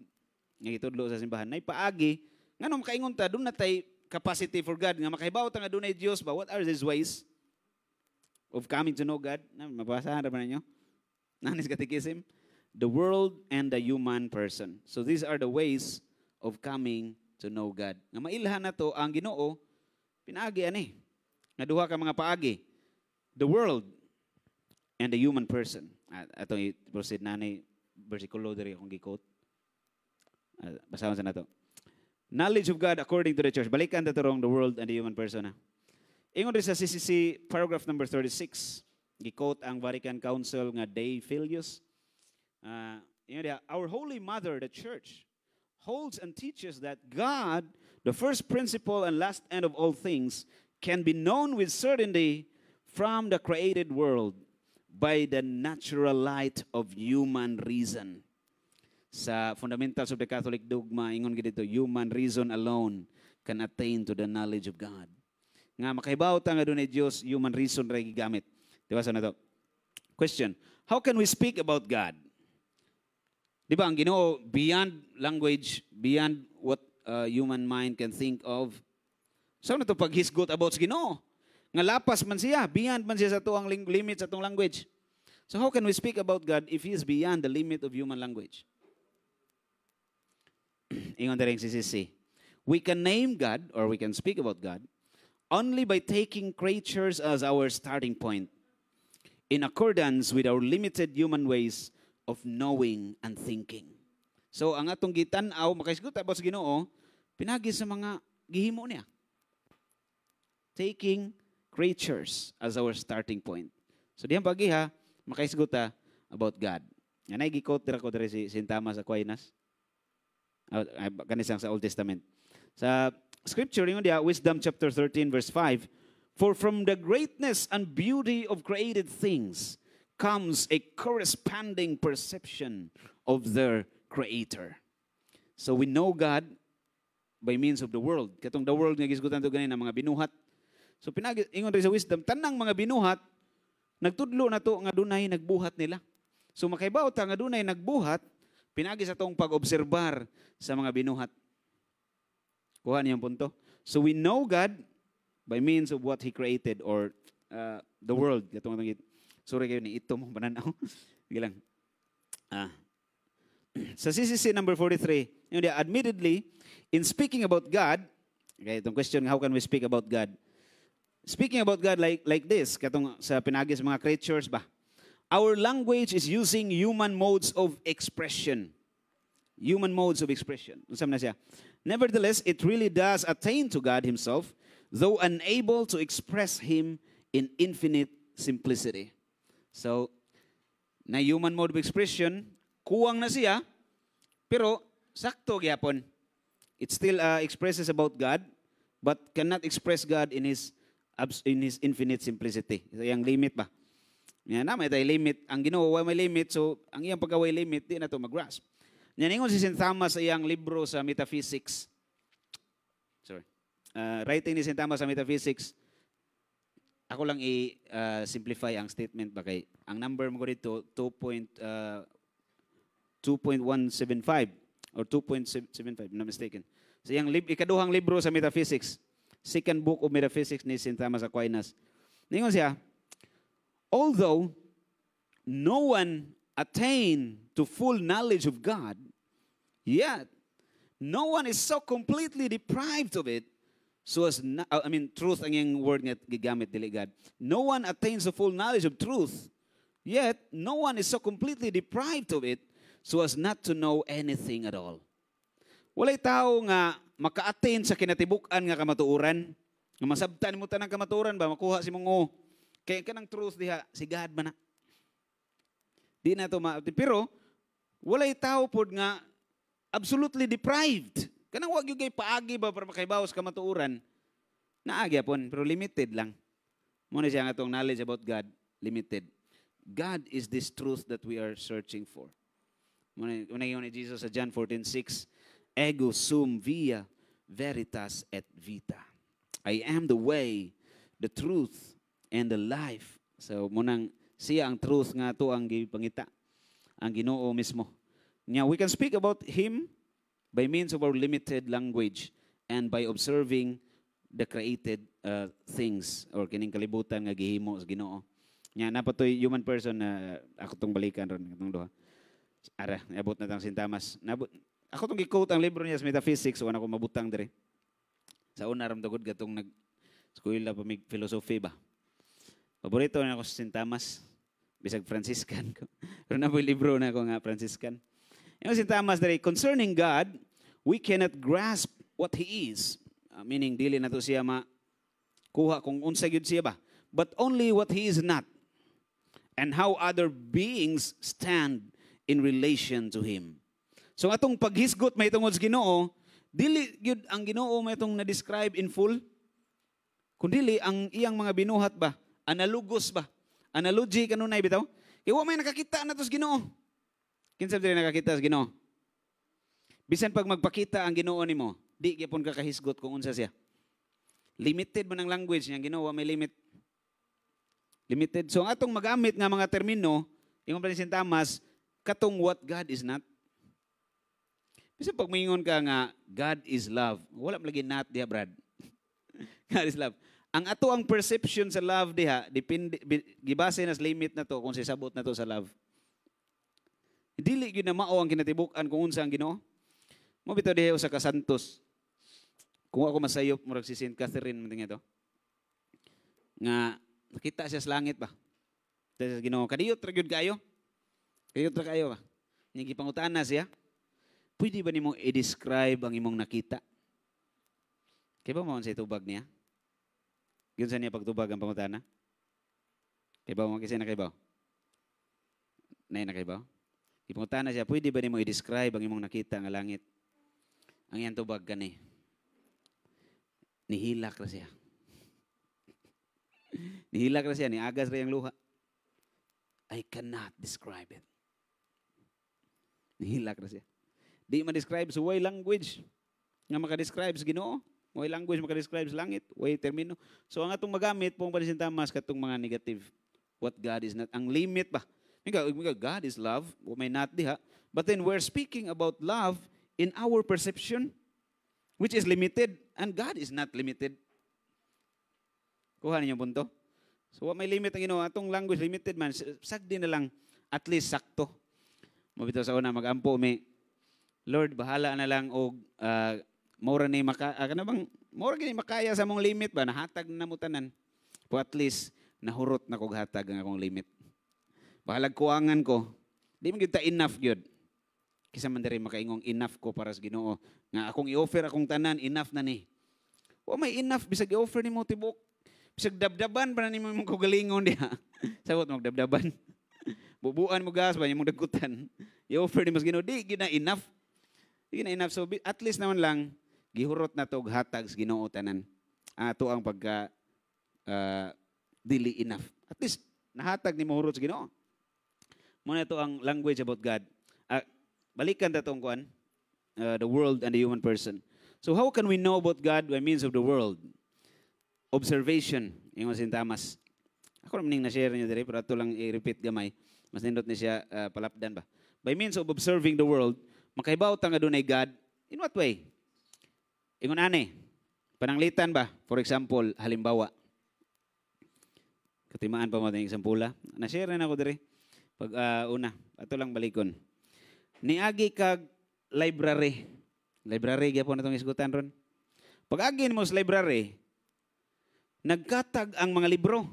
Nga itudlo sa simbahan. Nay paagi, nga nung makaingon ta, doon na tay capacity for God. Nga makahibaw ta nga doon ay Diyos ba? What are these ways of coming to know God? Mabasahan na ba ninyo? Nanis Catechism? The world and the human person. So these are the ways of coming to know God. Nga mailhan na to, ang Ginoo, pinaagi ani. Nga duha ka mga paagi. The world and the human person. Atong i-proceed na ni versikulo diri akong gi-quote. Basahon sa nato. Knowledge of God according to the church. Balikan ta turong the world and the human person. Ingon rin sa CCC paragraph number 36. Gi-quote ang Vatican Council nga Dei Filius. Our Holy Mother, the Church, holds and teaches that God, the first principle and last end of all things, can be known with certainty from the created world by the natural light of human reason. Sa Fundamentals of the Catholic Dogma, ingon gito, human reason alone can attain to the knowledge of God. Nga makahibaw ta nga dunay Dios, human reason ra gigamit. Diba sa nato? Question, how can we speak about God? Di ba, ang Ginoo, beyond language, beyond what human mind can think of. So, na ito paghisgot about sa Ginoo? Nga lapas man siya, beyond man siya sa tuang limit sa itong language. So, how can we speak about God if He is beyond the limit of human language? Ingon na rin si Sisi. We can name God, or we can speak about God, only by taking creatures as our starting point, in accordance with our limited human ways of knowing and thinking. So, ang atong gitanaw, makaisgot about sa Ginoo, pinagi sa mga gihimo niya. Taking creatures as our starting point. So, diyan pagiha, makaisgot about God. Yan ay gikot dira ko dira si St. Thomas Aquinas. Kanisang sa Old Testament. Sa scripture, yun diya, Wisdom chapter 13, verse 5, for from the greatness and beauty of created things comes a corresponding perception of their Creator. So we know God by means of the world. Katong the world nga gisgutan to ganin ang mga binuhat. So ingon rin sa wisdom, tanang mga binuhat, nagtudlo na to nga dunay nagbuhat nila. So makaibaw ta nga dunay nagbuhat, pinagi sa tong pag-obserbar sa mga binuhat. Kuha niyo ang punto. So we know God by means of what He created or the world. Katong sorry kayo ni ito mo bananaw. Gilang. Sa CCC number 43, yun dia, admittedly, in speaking about God, okay, itong question, how can we speak about God? speaking about God like this, katong sa pinagi sa mga creatures ba? Our language is using human modes of expression. Human modes of expression. Unsa man na siya? Nevertheless, it really does attain to God himself, though unable to express him in infinite simplicity. So, na human mode of expression, kuwang na siya, pero sakto gyapon. It still expresses about God, but cannot express God in his infinite simplicity. So, yung limit ba? Yan na, may tayo limit. Ang Ginoo may limit, so ang iyang pagkaway limit, di na ito mag-grasp. Yan ingon si St. Thomas sa iyang libro sa Metaphysics. Writing ni St. Thomas sa Metaphysics, ako lang i-simplify ang statement ba kay ang number mo ko dito 2.175 or 2.75, not mistaken. So yung ikaduhang libro sa Metaphysics, second book of Metaphysics ni St. Thomas Aquinas. Ningon siya, although no one attained to full knowledge of God, yet no one is so completely deprived of it, so as truth ang yung word nga gigamit dili God. No one attains the full knowledge of truth, yet no one is so completely deprived of it, so as not to know anything at all. Walay tao nga maka-attain sa kinatibuk-an nga kamatuoran, nga masabtan mo tanang kamatuoran ba, makuha si mong kaya kanang truth diha, si God ba na? Di na ito pero walay tao pod nga absolutely deprived. Kanang wag yung kay paagi ba para makaibawas ka matuuran. Naagi apon, pero limited lang. Muna siya nga itong knowledge about God, limited. God is this truth that we are searching for. Muna yun ni Jesus sa John 14:6, Ego sum via veritas et vita. I am the way, the truth, and the life. So, munang siya ang truth nga to ang gipangita. Ang Ginoo mismo. Now, we can speak about Him by means of our limited language and by observing the created things or kining kalibutan nga gihimo sa Ginoo. Nya napatoy human person na ako tong balikan ron katong duha. Ara, abot na tang sintamas. Ako tong gi-quote ang libro niya sa Metaphysics, wala ko mabutang dire. Sa una ram tugod gatong nag-eskwela pa mig philosophy ba. Paborito na ako sa sintamas. Bisag Franciscan ko. Pero na po libro na ako nga Franciscan. Yung sintamas dire, concerning God, we cannot grasp what He is. Meaning, dili na to siya kuha kung unsa gyud siya ba. But only what He is not. And how other beings stand in relation to Him. So atong paghisgot may tungod sa Ginoo, dili gyud ang Ginoo may itong na-describe in full. Kundi ang iyang mga binuhat ba, analogous ba? Analogy kanunay bitaw. Kaya wa may nakakita na to sa Ginoo. Kinsa dili nakakita sa Ginoo? Bisan pag magpakita ang Ginoo nimo, di gyapon ka kahisgot kung unsa siya. Limited man ang language niya, Ginoo may limit. Limited. So ang atong magamit nga mga termino, ingon pa ni St. Thomas, katong what God is not. Bisan pag mingon ka nga God is love, wala lagi not diha, Brad. God is love. Ang ato ang perception sa love diha, depende gibase na sa limit na to kung sisabot na to sa love. Dili gyud na mao ang kinatibuk-an kung unsa ang Ginoo. Mo bitaw diha sa kasantos. Kung ako masayop murag si Saint Catherine man to. Nga nakita siya sa langit ba? Sa Ginoo, kadiyot ra gyud kayo. Kadiyot ra kayo ba? Nya gipangutana siya. Pwede ba nimo i-describe ang imong nakita? Kaya ba mo sa itubag niya? Yun sa niya pagtubag ang pangutana? Kaya ba mo kasi nakaibaw? Nakaibaw? Ipangutana siya, pwede ba nimo i-describe ang imong nakita nga langit? Ang iyang tubag gani. Nihilak na siya. Nihilak na siya, niagas na yung luha. I cannot describe it. Nihilak na siya. Di ma-describe sa way language. Nga maka-describe sa Ginoo. Way language maka-describe sa langit. Way termino. So ang atong magamit, pong panisintamas katong mga negative. What God is not. Ang limit ba? God is love. May not diha. But then we're speaking about love in our perception, which is limited. And God is not limited. Kuha ninyo punto. So may limit ang Ginoo. Atong language limited man. Sagdi na lang at least sakto. Mabitaw sa una mag-ampo may Lord, bahala na lang og mura ni makaya sa mong limit ba nahatag na mo tanan. Pero at least, nahurot na kog hatag ang akong limit. Bahalag kuangan ko, di man gyud ta enough gyud. Kisa man diri makaingong enough ko para sa Ginoo. Nga akong i-offer akong tanan, enough na ni. Wa may enough, bisag i-offer ni mo tibok. Bisag dabdaban pa na ni mo mong kagalingon diha. Sabot mo dabdaban. Bubuan mo gas ba yung mong dagutan. I-offer ni mas Ginoo, di gyud na enough. Di na enough. So at least naman lang, gihurot na to hatag sa Ginoo tanan. Ato ang pagka dili enough. At least nahatag ni mo hurot sa Ginoo. Muna ito ang language about God. Balikan ta tong kuan, the world and the human person. So how can we know about God by means of the world? Observation, yung sintamas. Ako naman na-share niyo dire, pero ito lang i-repeat gamay. Mas nindot ni siya palapdan ba. By means of observing the world, makahibaw ta nga dunay God. In what way? Ingon ani, pananglitan ba? For example, halimbawa. Katimaan pa mo tayong example. Na-share na ako dire. Pag una, ito lang balikon. Niagi kag library. Library, gyapon na itong isgutan ron. Pag agin mo sa library, nagkatag ang mga libro.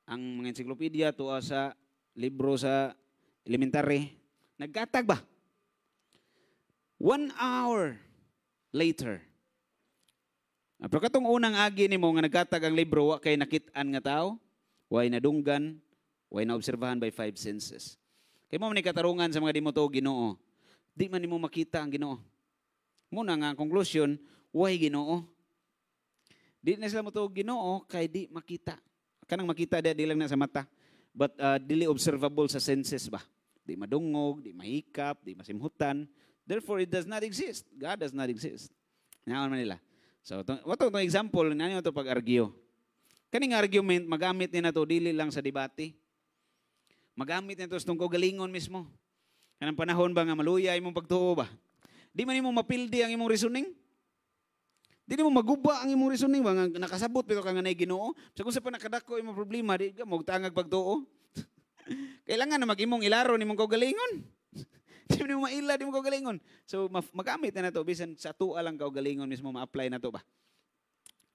Ang mga encyclopedia tuwa sa libro sa elementary. Nagkatag ba? 1 hour later. Pero katong unang agi ni mo nga nagkatag ang libro, wa kay nakit-an nga tao, way nadunggan, way naobserbahan by 5 senses. Kaya mo ni katarungan sa mga di mo to Ginoo. Di man nimo makita ang Ginoo. Muna nga ang conclusion, why Ginoo? Di na sila mo to Ginoo kay di makita. Kanang makita di lang na sa mata. But dili observable sa senses ba? Di madungog, di mahikap, di masimhutan. Therefore, it does not exist. God does not exist. Naon man nila. So, itong example, nani ito pag-argue. Kaning argument, magamit niya na to dili lang sa debate. Magamit nito sa tungkol galingon mismo. Kanang panahon ba nga maluya imong pagtuo ba? Di man imong mapildi ang imong reasoning? Di mo maguba ang imong reasoning ba? Nga nakasabot pero ka nga na Ginoo? So kung sa pa nakadako imong problema, di ka magtangag pagtuo. Kailangan na mag-imong ilaro ni mong kaugalingon. Di mo maila, di mo kaugalingon. So magamit na to bisan sa tuwa lang kaugalingon mismo ma-apply na to ba?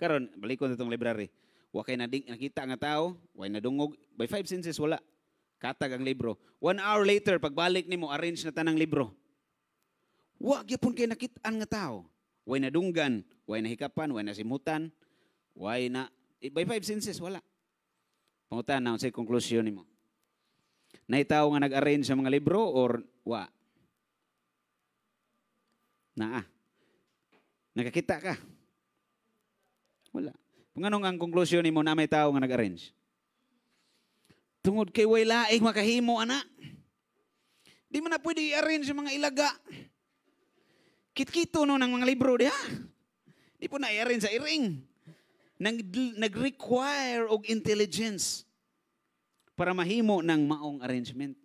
Karon balikon itong library. Wa kay nakita nga tao, way nadungog by 5 senses wala. Katag ang libro. 1 hour later, pagbalik ni mo, arrange na tanang libro. Wag yapon kay nakit-an nga tao. Way nadunggan, way nahikapan, way nasimutan, way na, by 5 senses, wala. Pangutan na, sa conclusion ni mo. Naitaw nga nag-arrange sa mga libro or wa? Naa. Nakakita ka? Wala. Panganong ang conclusion ni mo na may tao nga nag-arrange? Tungod kay way laing makahimo, ana. Di man na pwede i-arrange yung mga ilaga. Kit-kito no ng mga libro diha. Di po na i-arrange sa iring. Nag-require og intelligence para mahimo ng maong arrangement.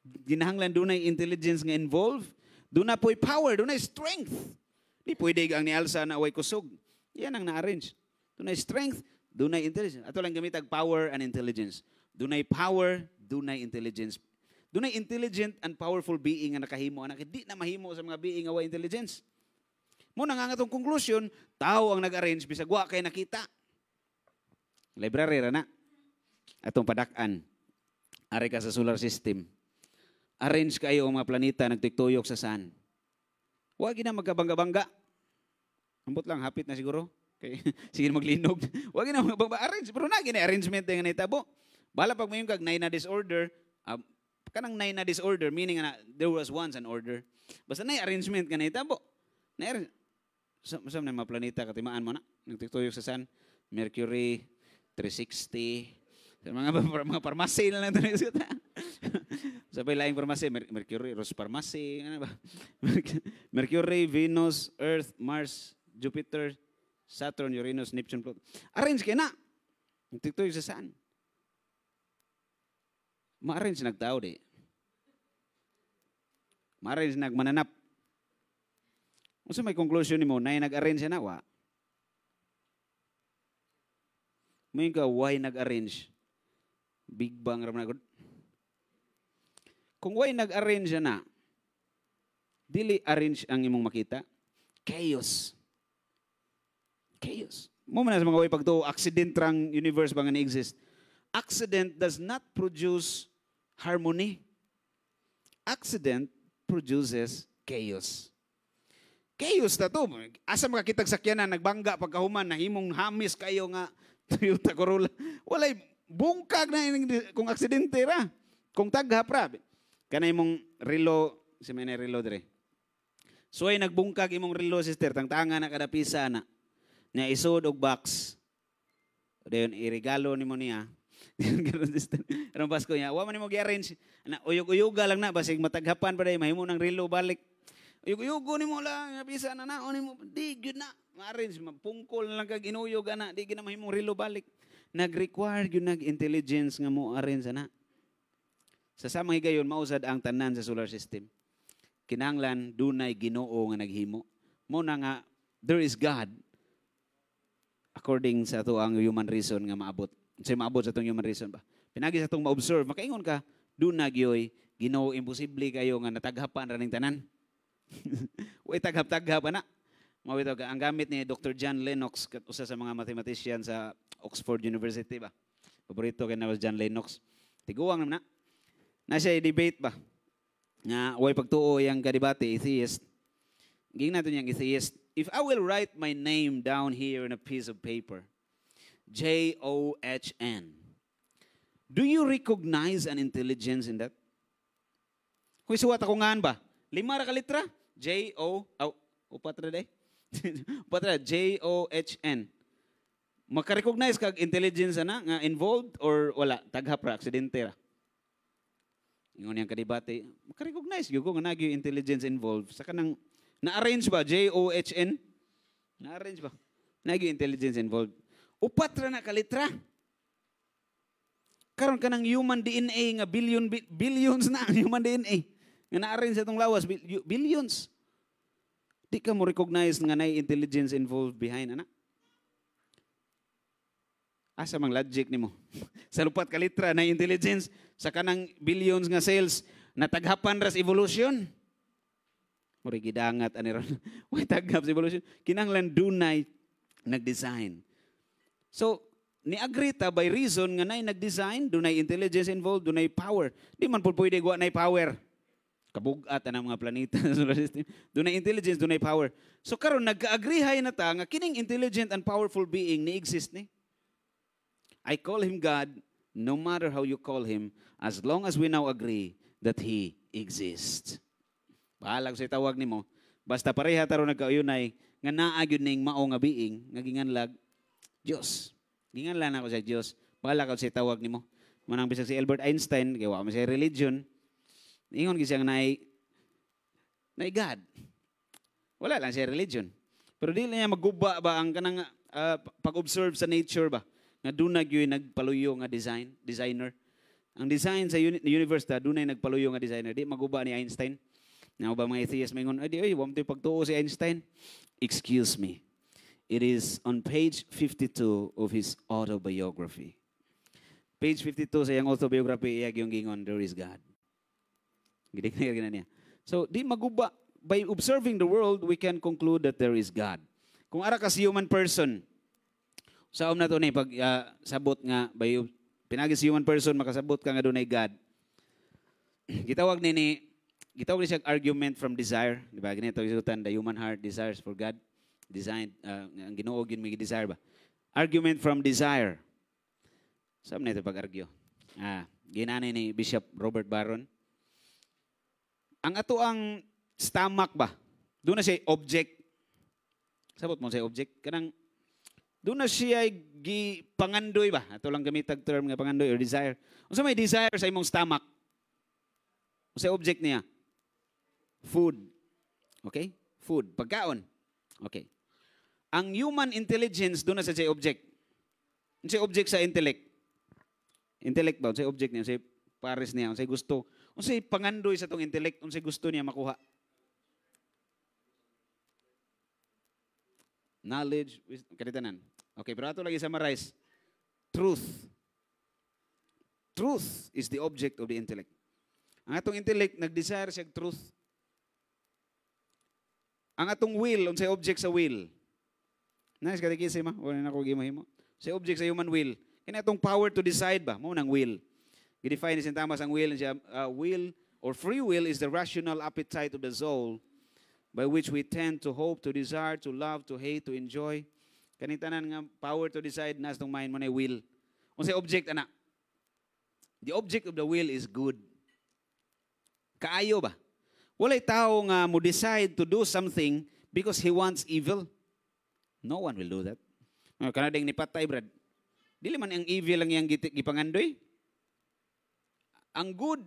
Ginahanglan doon ay intelligence nga involved. Doon na po'y power, doon na strength. Di pwede ang nialsa na away kusog. Yan ang na-arrange. Doon na strength, doon na intelligence. Ato lang gamitag power and intelligence. Dunay power, dunay intelligence. Dunay intelligent and powerful being nga nakahimo anak di na mahimo sa mga being nga wa intelligence. Mo na nga atong conclusion, tao ang nag-arrange bisag wa kay nakita. Library ra na. Atong padak-an. Ari ka sa solar system. Arrange kayo ang mga planeta nagtiktuyok sa sun. Wa gina magkabangga-bangga. Ambot lang hapit na siguro. Kay sige maglinog. Wa gina arrange pero na gina arrangement nga nahitabo. Bala pag mayong kag nay na disorder, kanang nay na disorder, meaning na there was once an order. Basta nay arrangement ka na itabo. Masam na mga planeta, katimaan mo na. Nagtutuyok sa sun, Mercury, 360, mga parmasi na lang ito. Sabay laing parmasi, Mercury, Rose Parmasi, ano ba? Mercury, Venus, Earth, Mars, Jupiter, Saturn, Uranus, Neptune, Pluto. Arrange kayo na. Nagtutuyok sa sun. Ma-arrange nagtao di. Ma-arrange nagmananap. Kung sa may conclusion ni mo, na nag-arrange na, wa? May ka, why nag-arrange? Big Bang ram na. Kung why nag-arrange na, dili arrange ang imong makita, chaos. Chaos. mo man sa mga way pagtuo, accident rang universe ba nga ni-exist? Accident does not produce harmony. Accident produces chaos. Chaos na to. Asa makakitag sakyanan, nagbangga pagkahuman, nahimong hamis kayo nga Toyota Corolla. Walay bungkag na kung aksidente ra. Kung taghap ra. Kanay mong relo, si may relo dire. So ay nagbungkag imong relo, sister, tangtanga na kada pisa na. Nya isod og box. Dayon iregalo nimo niya. Anong Pasko niya? Wa man nimo gi-arrange. Na uyog-uyoga lang na basig mataghapan pa day mahimo ng relo balik. Uyog-uyogo nimo lang bisa na naon nimo. Di gyud na ma-arrange mapungkol na lang kag inuyog ana di gyud na mahimong relo balik. Nag-require gyud nag-intelligence nga mo arrange ana. Sa samang higayon mausad ang tanan sa solar system. Kinahanglan dunay Ginoo nga naghimo. Mo na nga there is God according sa ato ang human reason nga maabot. Say maabot sa itong human reason ba? Pinagi sa itong ma-observe, makaingon ka, doon nagyoy, Ginoo, imposible kayo nga nataghapan raning tanan. Uy, taghap-taghap na. Mawitaw ka, ang gamit ni Dr. John Lennox, usa sa mga mathematician sa Oxford University ba? Paborito kay na John Lennox. Tiguang naman na. Na siya i-debate ba? Nga, way pagtuo yung kadibate, atheist. Gingin natin yung atheist. If I will write my name down here on a piece of paper, John. Do you recognize an intelligence in that? Kung isuwat ako ngaan ba? 5 ra ka litra? Upat ra day? Upat ra, John. Makarecognize kag intelligence na nga involved or wala? Taghap ra, aksidente ra. Ingon yang kadibate, makarecognize gyud ko nga nagyo intelligence involved. Sa kanang na-arrange ba? John? Na-arrange ba? Nagyo intelligence involved. Upat ra na kalitra. Karon ka ng human DNA nga billions na ang human DNA. Nga na-arrange sa itong lawas, billions. Di ka mo recognize nga na intelligence involved behind, anak. Asa mang logic ni mo? Sa lupat kalitra na intelligence, sa kanang billions nga cells, nataghapan ras evolution. Murag gidangat ani ron. Way taghap sa evolution. Kinahanglan dunay nag-design. So, ni-agree ta by reason nga nay nag-design, dunay intelligence involved, dunay power. Di man po pwede guwa nay power. Kabugat ang mga planeta sa solar system. Dunay intelligence, dunay power. So karon nagka-agreehay na ta nga kining intelligent and powerful being ni exist ni. I call him God, no matter how you call him, as long as we now agree that he exists. Bahalag sa tawag nimo, basta pareha taro nagkauyunay nga naa gyud ning mao nga being nga ginganlag Diyos. Ginganlan ako sa Diyos. Bahala ka sa tawag nimo. Manang bisag si Albert Einstein, kaya wa man siya religion. Ingon gisang nay God. Wala lang siya religion. Pero di niya magguba ba ang kanang pag-observe sa nature ba? Nga doon nagpaluyo nga designer. Ang design sa universe ta, doon nagpaluyo nga designer. Di maguba ni Einstein. Nga ba mga atheist may ingon, ay, wam tayo pagtuo si Einstein. Excuse me. It is on page 52 of his autobiography. Page 52 sa iyang autobiography, iyag yung gingon, there is God. Gidig na niya. So, di maguba. By observing the world, we can conclude that there is God. Kung ara ka si human person, sa na to ni pag sabot nga, by pinagi si human person, makasabot ka nga doon ay God. Gitawag siya argument from desire. Di ba? Ganito, the human heart desires for God. Designed, ang Ginoo gyud may desire ba? Argument from desire. Saan na ito pag-argue? Ginanay ni Bishop Robert Barron. Ang ato ang stomach ba? Doon na siya object. Sabot mo siya object. Kanang, doon na siya pangandoy ba? Ato lang gamitag term nga pangandoy or desire. Kung sa may desire sa imong stomach, kung sa object niya, food. Okay? Food. Pagkaon. Okay. Ang human intelligence, doon na sa object. Sa object sa intellect. Intellect ba? Sa object niya, sa pares niya, sa gusto. Sa pangandoy sa itong intellect, sa gusto niya makuha. Knowledge, kalitanan. Okay, pero ito lagi summarize. Truth. Truth is the object of the intellect. Ang atong intellect, nag-desire siya truth. Ang atong will, sa object sa will. Nice katikisim ha. Wala na ko gimahimo. Sa object sa human will. Kaya itong power to decide ba? Mo nang will. I-define ni St. Thomas ang will. Will or free will is the rational appetite of the soul by which we tend to hope, to desire, to love, to hate, to enjoy. Kanitanan nga power to decide nas tong mind mo na will. Kung sa object, ana? The object of the will is good. Kaayo ba? Walay tao nga mo decide to do something because he wants evil. No one will do that. Kanadeng ni patay, Brad. Dili man ang evil lang yang gipangandoy. Ang good,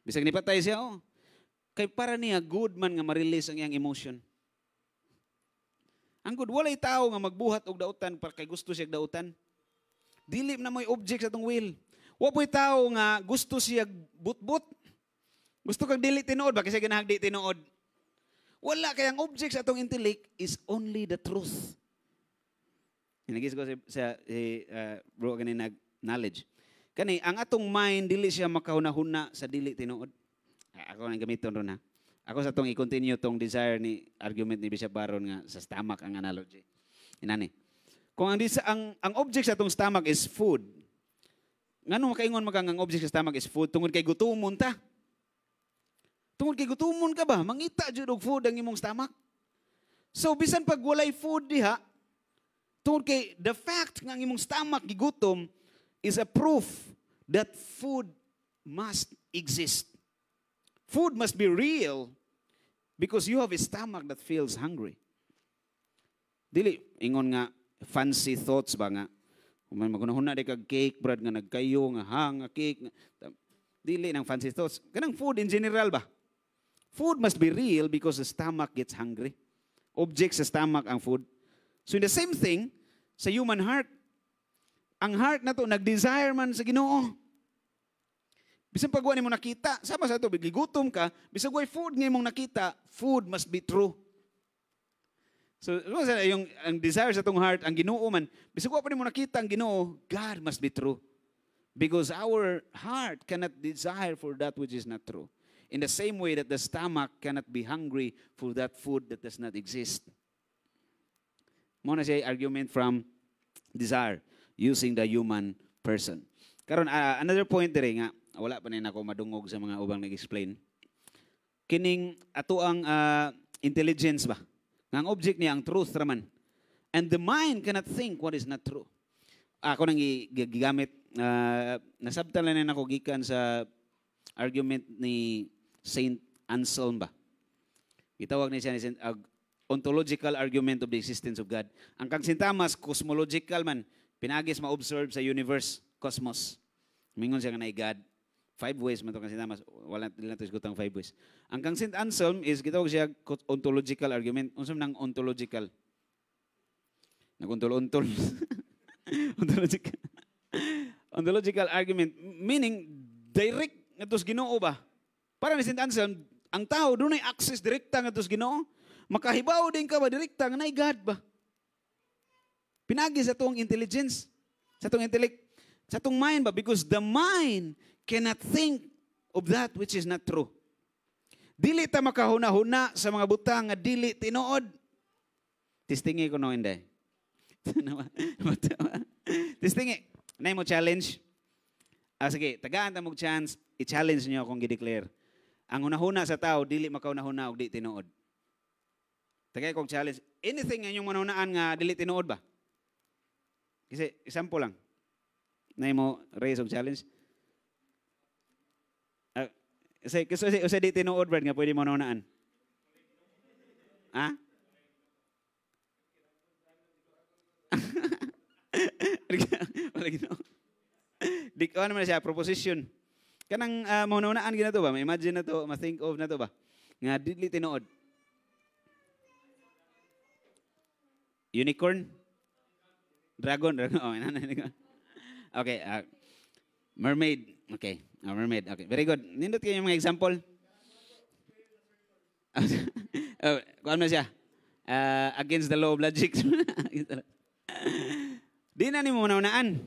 bisag ni patay siya, oh. Kay para niya, good man nga ma-release ang iyang emotion. Ang good, walay tao nga magbuhat og dautan para kay gusto siya dautan. Dili na may object sa itong will. Wapoy tao nga gusto siya but-but. Gusto kang dili tinuod, bakit siya ginahagdi tinuod? Wala, kaya ang object sa itong intellect is only the truth. Hinagis ko sa bro kanina knowledge. Kani, ang atong mind, dili siya makahuna-huna sa dili tinuod. Ako nang gamiton ron ha. Ako sa itong i-continue itong desire ni argument ni Bishop Baron nga sa stomach ang analogy. Inani. Kung ang object sa itong stomach is food, ngano makaingon ang object sa stomach is food, tungod kay gutumon ta. Tungod kay gutumon ka ba? Mangita jud og food ang imong stomach. So bisan pag walay food diha, tungod kay the fact nga ang imong stomach gigutom is a proof that food must exist. Food must be real because you have a stomach that feels hungry. Dili ingon nga fancy thoughts ba nga. Kung magunahuna di kag cake, brad nga nagkayo nga hang nga cake. Dili nang fancy thoughts. Kanang food in general ba? Food must be real because the stomach gets hungry. Object sa stomach ang food. So in the same thing, sa human heart, ang heart na to, nag-desire man sa Ginoo. Bisan pagwa ni mo nakita, sama sa ito, gigutom ka, bisan pagwa food nga mong nakita, food must be true. So, yung ang desire sa itong heart, ang Ginoo man, bisan pagwa pa ni mo nakita ang Ginoo, God must be true. Because our heart cannot desire for that which is not true. In the same way that the stomach cannot be hungry for that food that does not exist. Muna siya argument from desire using the human person. Karon another point dire nga wala pa nin ako madungog sa mga ubang nag-explain. Kining ato ang intelligence ba? Nga ang object niya ang truth raman. And the mind cannot think what is not true. Ako nang gigamit nasabtan na ako gikan sa argument ni Saint Anselm ba? Gitawag niya siya ni ontological argument of the existence of God. Ang kang St. Thomas, cosmological man, pinagis ma-observe sa universe, cosmos. Mingon siya nga na God. 5 ways man ito kang St. Thomas. Wala nila ito isgutang 5 ways. Ang kang St. Anselm is, gitawag siya ontological argument. Unsam nang ontological? Nag-ontol-ontol. Ontological. Ontological argument. Meaning, direct nga ito Ginoo ba? Para ni St. Anselm, ang tao, doon ay access direkta nga ito Ginoo. Makahibaw din ka ba direkta nga na God ba? Pinagi sa itong intelligence, sa itong intellect, sa itong mind ba? Because the mind cannot think of that which is not true. Dili ta makahuna-huna sa mga butang nga dili tinuod. Tistingi ko no hindi. Tistingi. Nay mo challenge. Sige, tagaan ta mo chance, i-challenge niyo akong gi-declare. Ang hunahuna sa tao, dili makahuna-huna og di tinuod. Tagay kong challenge. Anything nga inyong manunaan nga dili tinuod ba? Kasi, example lang. Na mo raise of challenge. Kasi di tinuod, Brad, nga pwede manunaan. Ha? Wala gino. Di ko naman siya, proposition. Kanang manunaan gina to ba? Ma-imagine na to, ma-think of na to ba? Nga dili tinuod. Unicorn? Dragon? Oh, okay. Mermaid. Okay. Mermaid. Okay. Very good. Nindot kayo yung mga example. Kuhaan mo siya. Against the law of logic. Di na ni mo naunaan.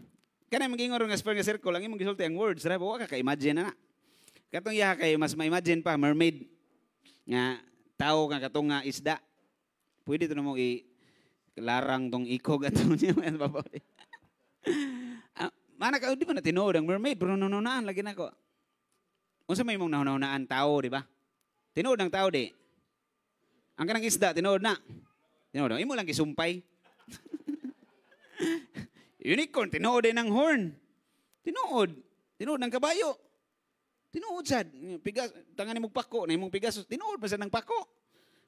Kana magingor nga square nga circle, ang imong gisulti ang words. Ra wa ka imagine na. Katong iya kay mas ma-imagine pa mermaid nga tao nga katong nga isda. Pwede to mo Larang tong ikog ato niya. Mana ka, di ba na tinuod ang mermaid, pero nanunaan lagi na ko. Unsa may mong nahunahunaan tao, di ba? Tinuod ang tao, di. Ang kanang isda, tinuod na. Tinuod, imo lang gisumpay. Unicorn, tinuod din ng horn. Tinuod ng kabayo. Tinuod sad, pigas, tangan imong pako, na imong pigas, tinuod pa sad ng pako.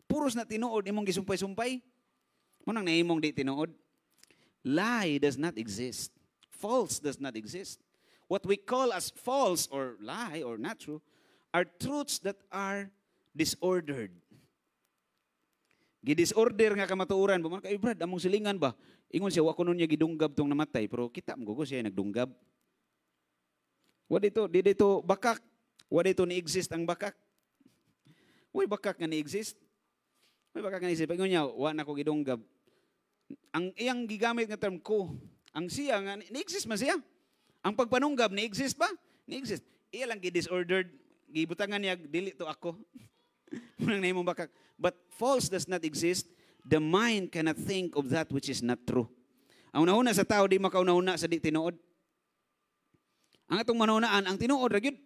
Puros na tinuod, imong gisumpay-sumpay. Munang na imong di tinuod. Lie does not exist. False does not exist. What we call as false or lie or not true are truths that are disordered. Gidisorder nga kamatuoran. Buman ka, Brad, among silingan ba? Ingon siya, wako nun niya gidunggab tong namatay. Pero kita mo siya nagdunggab. Di dito bakak. Dito ni-exist ang bakak. Uy, bakak nga ni-exist. Uy, bakak nga ni-exist. Ingon niya, wa na ko gidunggab. Ang iyang gigamit nga term ko, ang siya nga, ni-exist man siya. Ang pagpanunggab, ni-exist ba? Ni-exist. Iya lang gi-disordered. Gibutangan niya, dili to ako. Munang na imong bakak. But false does not exist. The mind cannot think of that which is not true. Ang unahuna sa tao, di makaunahuna sa di tinuod. Ang atong manunaan, ang tinuod, ragyod.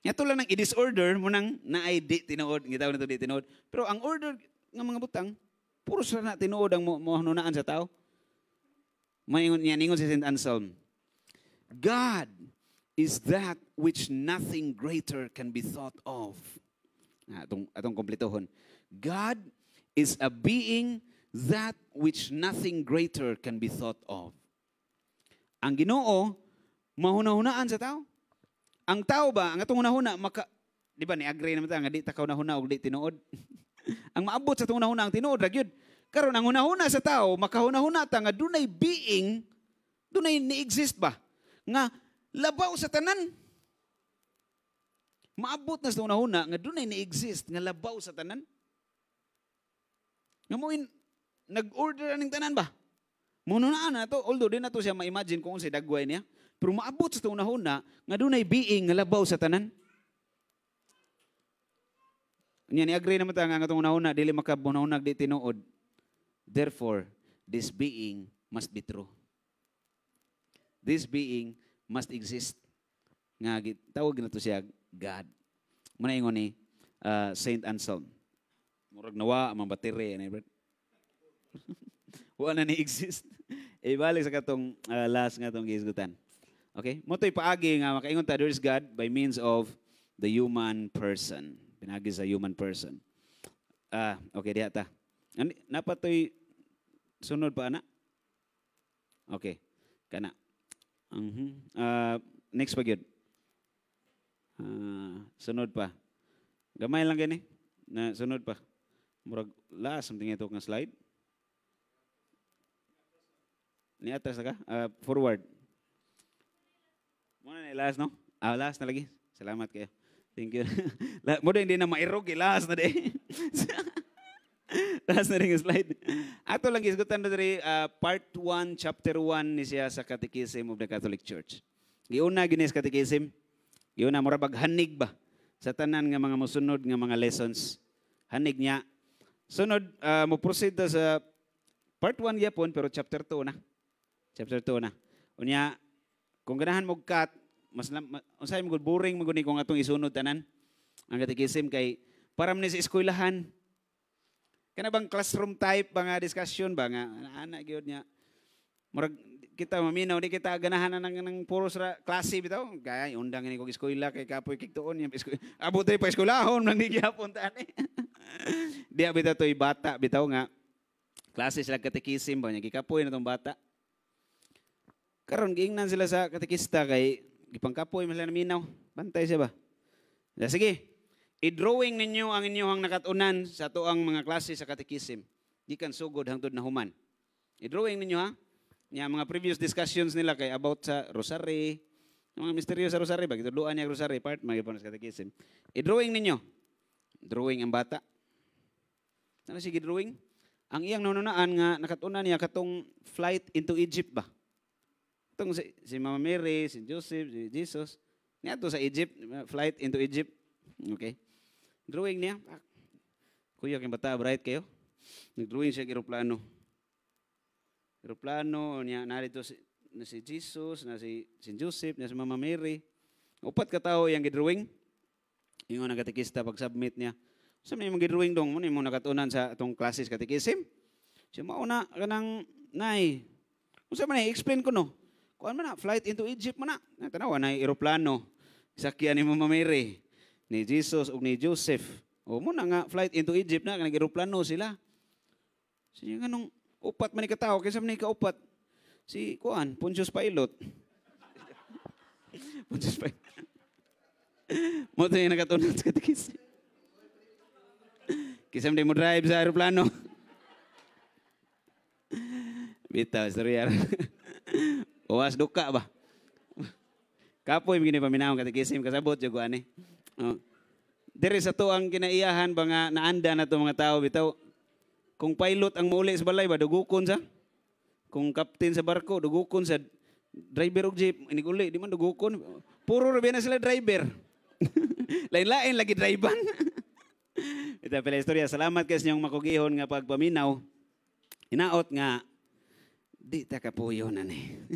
Yato lang ng i-disorder, munang naay di tinuod. Ngitaw na to di tinuod. Pero ang order ng mga butang, puro sa na tinuod ang manunaan sa tao. Ningon si St. Anselm, God is that which nothing greater can be thought of. Atong kompletohon. God is a being that which nothing greater can be thought of. Ang Ginoo, mahuna-hunaan sa tao. Ang tao ba, ang atong hunahuna, di ba ni-agree naman tayo, nga di takaw na o di tinuod. Ang maabot sa itong hunahuna, ang tinuod, ragyod. Karon ang hunahuna sa tao, makahunahuna ta nga dunay being, dunay ni-exist ba? Nga labaw sa tanan. Maabot na sa hunahuna nga dunay ni-exist nga labaw sa tanan. Nga mo nag-order aning tanan ba? Mununaan na to, although di na to siya ma-imagine kung unsay dagway niya, pero maabot sa hunahuna nga dunay being nga labaw sa tanan. Nya ni agree naman ta nga atong hunahuna dili makabunahunag di tinuod. Therefore, this being must be true. This being must exist. Nga tawag na to siya God. Muna ingon ni Saint Anselm. Murag nawa ang battery ni Brad. Wala na ni-exist. Ibalik sa katong last nga tong giisgutan. Okay? Motoy paagi nga makaingon ta there is God by means of the human person. Pinagi sa human person. Okay, diha ta. Napatoy sunod pa ana? Okay. Kana. Next pa gyud. Sunod pa. Gamay lang gani. Na sunod pa. Murag last something ito nga slide. Ni atas na ka? Forward. Muna na last, no? Last na lagi. Salamat kayo. Thank you. Muna hindi na mairog. Last na di. Last na rin yung slide. Ato lang isgutan na rin part 1, chapter 1 ni siya sa Catechism of the Catholic Church. Giuna ginis Catechism. Giuna, murabag hanig ba? Sa tanan nga mga musunod nga mga lessons. Hanig niya. Sunod, mo proceed sa part 1 yapon, pero chapter 2 na. Chapter 2 na. Unya, kung ganahan mo cut, unsay mo boring mo guni kung atong isunod tanan. Ang Catechism kay para man sa eskwelahan. Kana bang classroom type ba nga discussion ba nga ana gyud nya. Murag kita maminaw di kita ganahan ng puros ra klase bitaw. Kaya undang ni kog eskwela kay kapoy kigtuon nya abot diri pa eskwelahon nang di gyapon tani. Di bitaw toy bata bitaw nga klase sila Catechism ba nya gikapoy na tong bata. Karon giingnan sila sa katekista kay gipangkapoy man sila naminaw. Bantay siya ba? Sige. I-drawing ninyo ang inyong nakatunan sa tuang mga klase sa Catechism. Gikan sugod hangtod na human. I-drawing ninyo ha. Nya mga previous discussions nila kay about sa rosary, mga misteryo sa rosary ba gitudloan niya rosary part magipon sa Catechism. I-drawing ninyo. Drawing ang bata. Ano sige drawing? Ang iyang nanunaan nga nakatunan niya katong flight into Egypt ba? Itong si Mama Mary, si Joseph, si Jesus. Niya to sa Egypt, flight into Egypt. Okay. Drawing niya. Kuya, kayong bata, bright kayo. Nag-drawing siya ng aeroplano. Eroplano, niya narito na si Jesus, na si Saint Joseph, na si Mama Mary. Upat ka tao yung gidrawing. Yung nga katikista pag-submit niya. Sa mga yung gidrawing dong, muna yung nakatunan sa itong classes katikisim. Siya mauna ka ng nay. Kung sa man explain ko no. Kuan man na, flight into Egypt man na. Tanawa na eroplano. Sakyan ni Mama Mary, ni Jesus o ni Joseph. O muna nga, flight into Egypt na, nag-eroplano sila. Siya nga nung upat man ikatao, kaysa man ikaupat, si Kuan, Pontius Pilate. Pontius Pilate. Mo ito yung nakatunan sa katikis. Kisam di mo drive sa aeroplano. Bitaw, istorya. Uwas duka ba? Kapoy begini paminahon katikisim kasabot jud ani. Diri sa to ang kinaiyahan ba nga naanda na to mga tao bitaw. Kung pilot ang mauli sa balay ba dugukon sa? Kung captain sa barko dugukon sa driver og jeep iniguli di man dugukon. Puro ra na sila driver. Lain-lain lagi driver. Ito pala istorya. Salamat kasi niyong makugihon nga pagpaminaw. Inaot nga di ta kapuyo na ni.